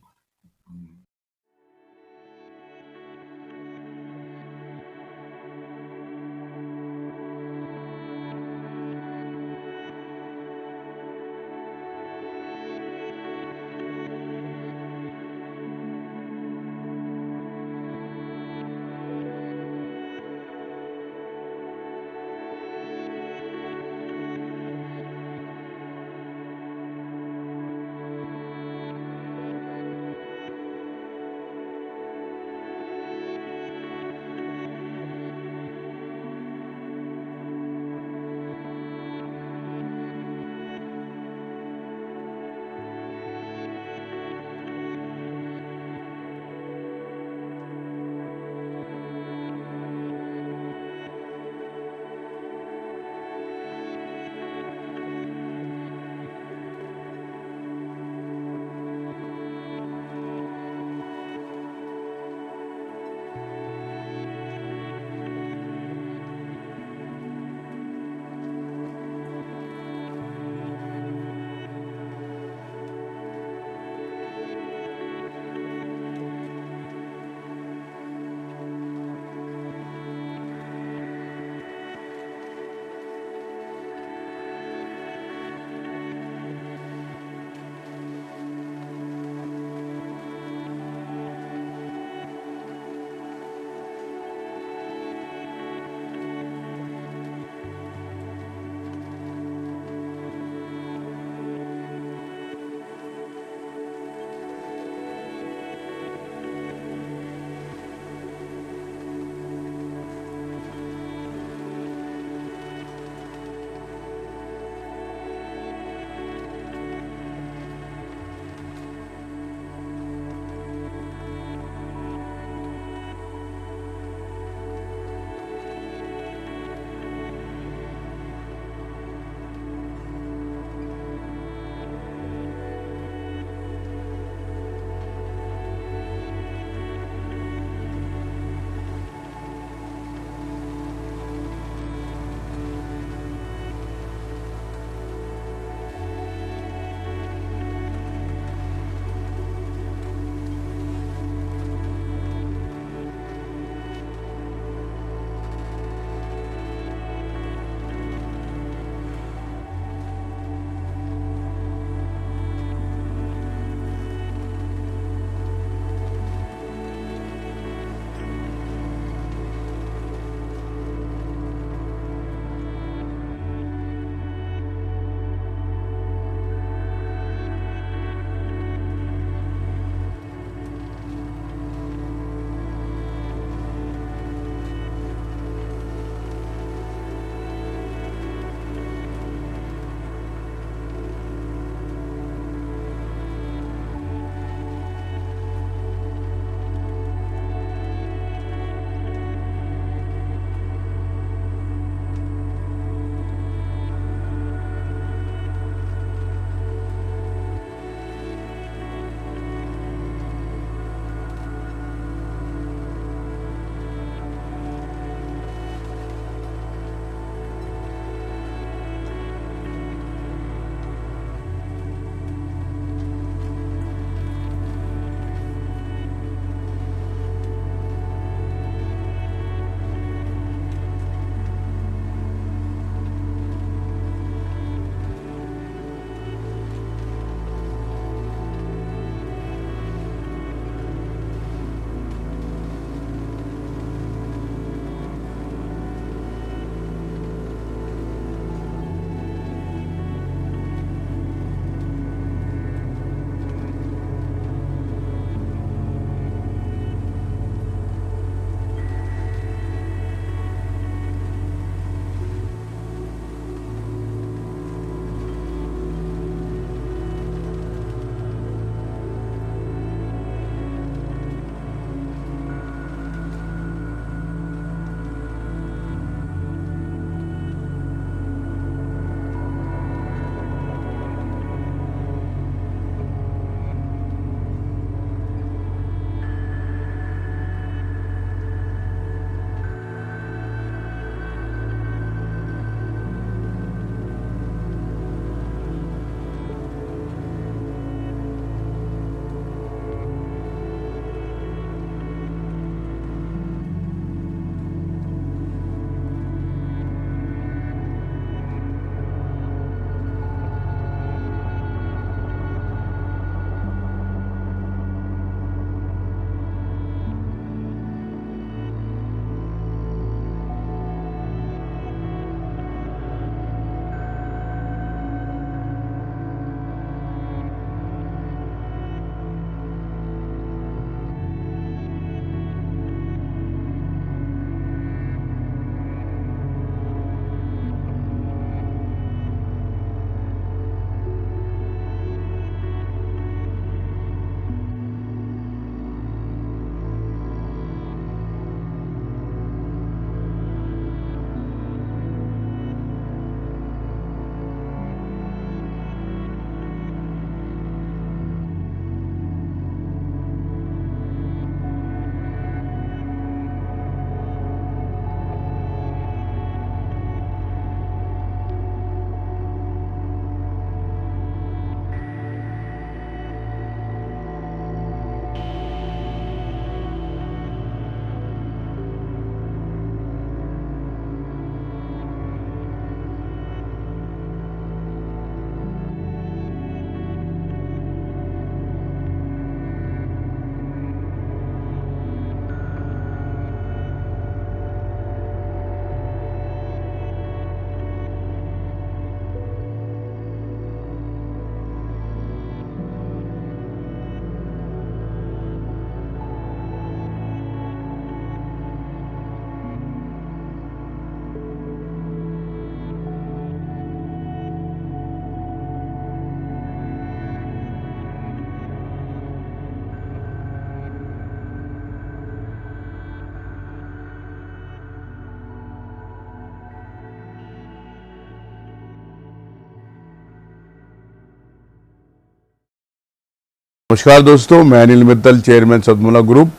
नमस्कार दोस्तों, मैं अनिल मित्तल, चेयरमैन सतमोला ग्रुप।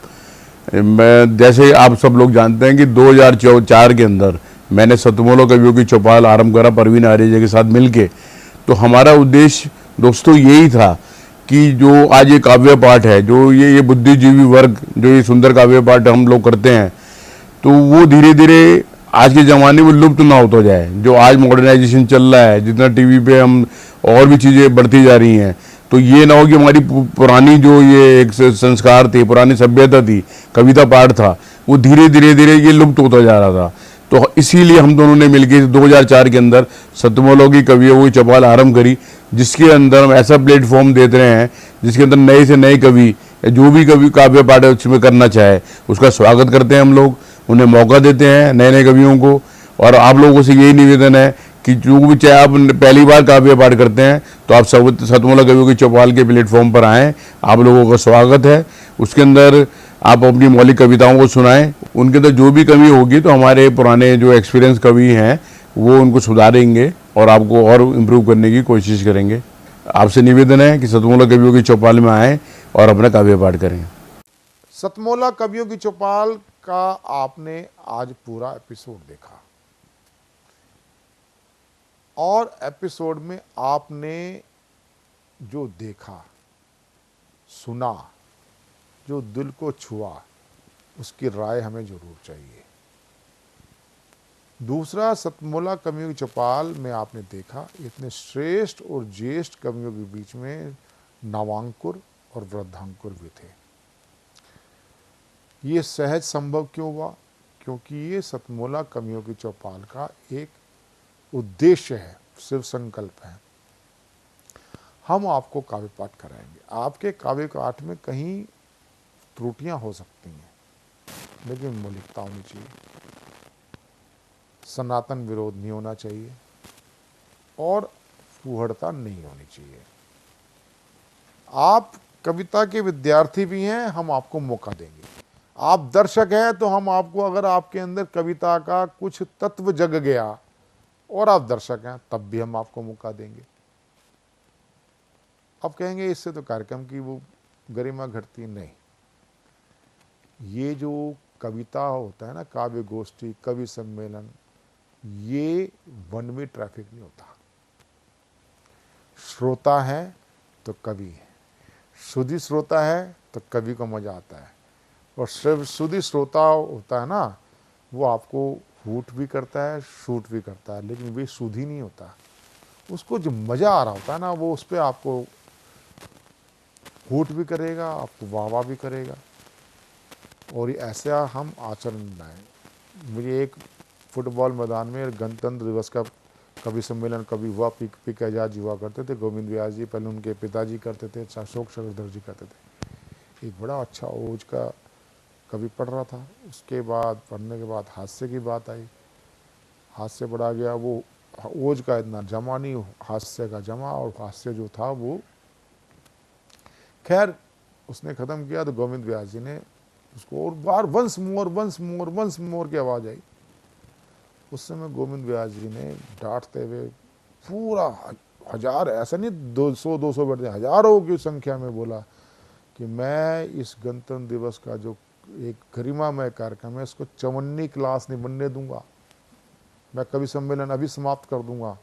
मैं जैसे आप सब लोग जानते हैं कि 2004 के अंदर मैंने सतमोला कवियों की चौपाल आरंभ करा परवीन आर्य जी के साथ मिलके। तो हमारा उद्देश्य दोस्तों यही था कि जो आज ये काव्य पाठ है, जो ये बुद्धिजीवी वर्ग जो ये सुंदर काव्य पाठ हम लोग करते हैं, तो वो धीरे धीरे आज के ज़माने में लुप्त ना होता जाए। जो आज मॉडर्नाइजेशन चल रहा है, जितना टीवी पे हम और भी चीज़ें बढ़ती जा रही हैं, तो ये ना हो कि हमारी पुरानी जो ये एक संस्कार थे, पुरानी सभ्यता थी, कविता पाठ था, वो धीरे धीरे ये लुप्त होता जा रहा था। तो इसीलिए हम दोनों ने मिलकर 2004 के अंदर सतमोला की कवियों की चौपाल आरंभ करी, जिसके अंदर हम ऐसा प्लेटफॉर्म देते रहे हैं जिसके अंदर नए से नए कवि, जो भी कवि काव्य पाठ उसमें करना चाहे उसका स्वागत करते हैं हम लोग, उन्हें मौका देते हैं नए नए कवियों को। और आप लोगों से यही निवेदन है कि जो भी चाहे आप पहली बार काव्य पाठ करते हैं तो आप सब सतमोला कवियों की चौपाल के प्लेटफॉर्म पर आएँ, आप लोगों का स्वागत है। उसके अंदर आप अपनी मौलिक कविताओं को सुनाएं, उनके अंदर जो भी कमी होगी तो हमारे पुराने जो एक्सपीरियंस कवि हैं वो उनको सुधारेंगे और आपको और इम्प्रूव करने की कोशिश करेंगे। आपसे निवेदन है कि सतमोला कवियों की चौपाल में आएँ और अपना काव्य पाठ करें। सतमोला कवियों की चौपाल का आपने आज पूरा एपिसोड देखा और एपिसोड में आपने जो देखा, सुना, जो दिल को छुआ, उसकी राय हमें जरूर चाहिए। दूसरा, सतमोला कवियों की चौपाल में आपने देखा इतने श्रेष्ठ और ज्येष्ठ कवियों के बीच में नवांकुर और वृद्धांकुर भी थे। ये सहज संभव क्यों हुआ? क्योंकि ये सतमोला कवियों की चौपाल का एक उद्देश्य है, सिर्फ संकल्प है। हम आपको काव्य पाठ कराएंगे। आपके काव्य पाठ में कहीं त्रुटियां हो सकती हैं, लेकिन मौलिकता होनी चाहिए, सनातन विरोध नहीं होना चाहिए और फूहड़ता नहीं होनी चाहिए। आप कविता के विद्यार्थी भी हैं, हम आपको मौका देंगे। आप दर्शक हैं तो हम आपको, अगर आपके अंदर कविता का कुछ तत्व जग गया और आप दर्शक हैं, तब भी हम आपको मौका देंगे। अब कहेंगे इससे तो कार्यक्रम की वो गरिमा घटती नहीं। ये जो कविता होता है ना, काव्य गोष्ठी, कवि सम्मेलन, ये वन वे ट्रैफिक नहीं होता। श्रोता है तो कवि है, सुधी श्रोता है तो कवि को मजा आता है। और सिर्फ सुधी श्रोता होता है ना, वो आपको हूट भी करता है, शूट भी करता है, लेकिन वे सुधी नहीं होता। उसको जो मजा आ रहा होता है ना, वो उस पर आपको हूट भी करेगा, आपको वाह वाह भी करेगा। और ये ऐसा हम आचरण बनाएं। मुझे एक फुटबॉल मैदान में गणतंत्र दिवस का कवि सम्मेलन कभी हुआ, पिक एजाज जी हुआ करते थे, गोविंद व्यास जी, पहले उनके पिताजी करते थे, अशोक चक्रधर जी करते थे। एक बड़ा अच्छा ओज का कवि पढ़ रहा था, उसके बाद पढ़ने के बाद हास्य की बात आई, हास्य बढ़ा गया, वो ओज का इतना जमा नहीं, हास्य का जमा, और हास्य जो था वो खैर उसने ख़त्म किया तो गोविंद व्यास जी ने उसको और बार वंस मोर की आवाज़ आई। उस समय गोविंद व्यास जी ने डांटते हुए पूरा हजार, ऐसा नहीं 200 बैठते, हजारों की संख्या में बोला कि मैं इस गणतंत्र दिवस का जो एक गरिमामय कार्यक्रम है, इसको चवन्नी क्लास नहीं बनने दूंगा। मैं कवि सम्मेलन अभी समाप्त कर दूंगा,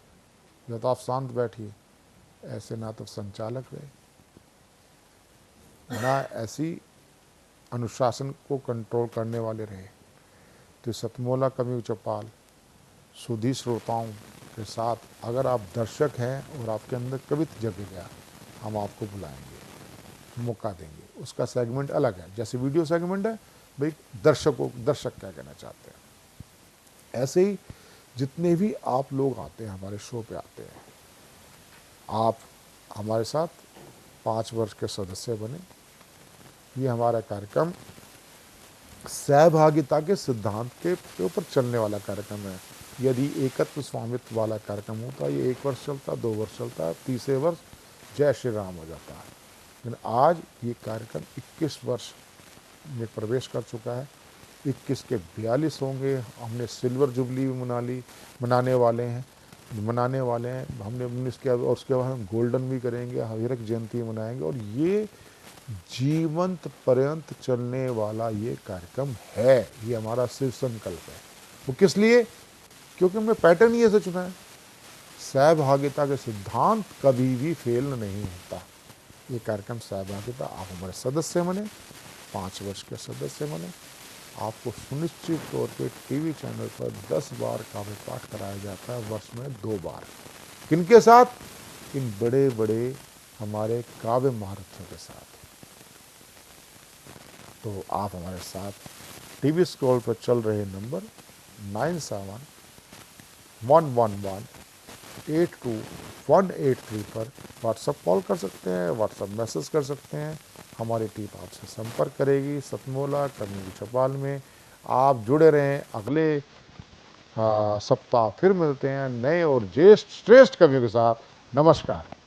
या तो आप शांत बैठिए। ऐसे ना तो संचालक रहे, ना ऐसी अनुशासन को कंट्रोल करने वाले रहे। तो सतमोला कवि चौपाल सुधी श्रोताओं के साथ, अगर आप दर्शक हैं और आपके अंदर कविता जग गया, हम आपको बुलाएंगे, मौका देंगे। उसका सेगमेंट अलग है, जैसे वीडियो सेगमेंट है भाई, दर्शक क्या कहना चाहते हैं। ऐसे ही जितने भी आप लोग आते हैं, हमारे शो पे आते हैं, आप हमारे साथ 5 वर्ष के सदस्य बने। ये हमारा कार्यक्रम सहभागिता के सिद्धांत के ऊपर चलने वाला कार्यक्रम है। यदि एकत्व स्वामित्व वाला कार्यक्रम होता, ये 1 वर्ष चलता, 2 वर्ष चलता, तीसरे वर्ष जय श्री राम हो जाता है। लेकिन आज ये कार्यक्रम 21 वर्ष में प्रवेश कर चुका है। 21 के 42 होंगे। हमने सिल्वर जुबली भी मनाने वाले हैं। हमने 19 के, और उसके बाद हम गोल्डन भी करेंगे, हीरक जयंती मनाएंगे। और ये जीवंत पर्यंत चलने वाला ये कार्यक्रम है, ये हमारा शिव संकल्प है। वो किस लिए? क्योंकि हमने पैटर्न ही ऐसे चुना है। सहभागिता के सिद्धांत कभी भी फेल नहीं होता। ये कार्यक्रम सहभागिता, आप हमारे सदस्य बने, 5 वर्ष के सदस्य बने, आपको सुनिश्चित तौर पे टीवी चैनल पर 10 बार काव्य पाठ कराया जाता है, वर्ष में 2 बार। किनके साथ? इन बड़े बड़े हमारे काव्य महारथियों के साथ। तो आप हमारे साथ टीवी स्क्रॉल पर चल रहे नंबर 9711182183 पर व्हाट्सएप कॉल कर सकते हैं, व्हाट्सएप मैसेज कर सकते हैं। हमारी टीम आपसे संपर्क करेगी। सतमोला कम्युनिटी चौपाल में आप जुड़े रहें। अगले सप्ताह फिर मिलते हैं नए और ज्येष्ठ श्रेष्ठ कवियों के साथ। नमस्कार।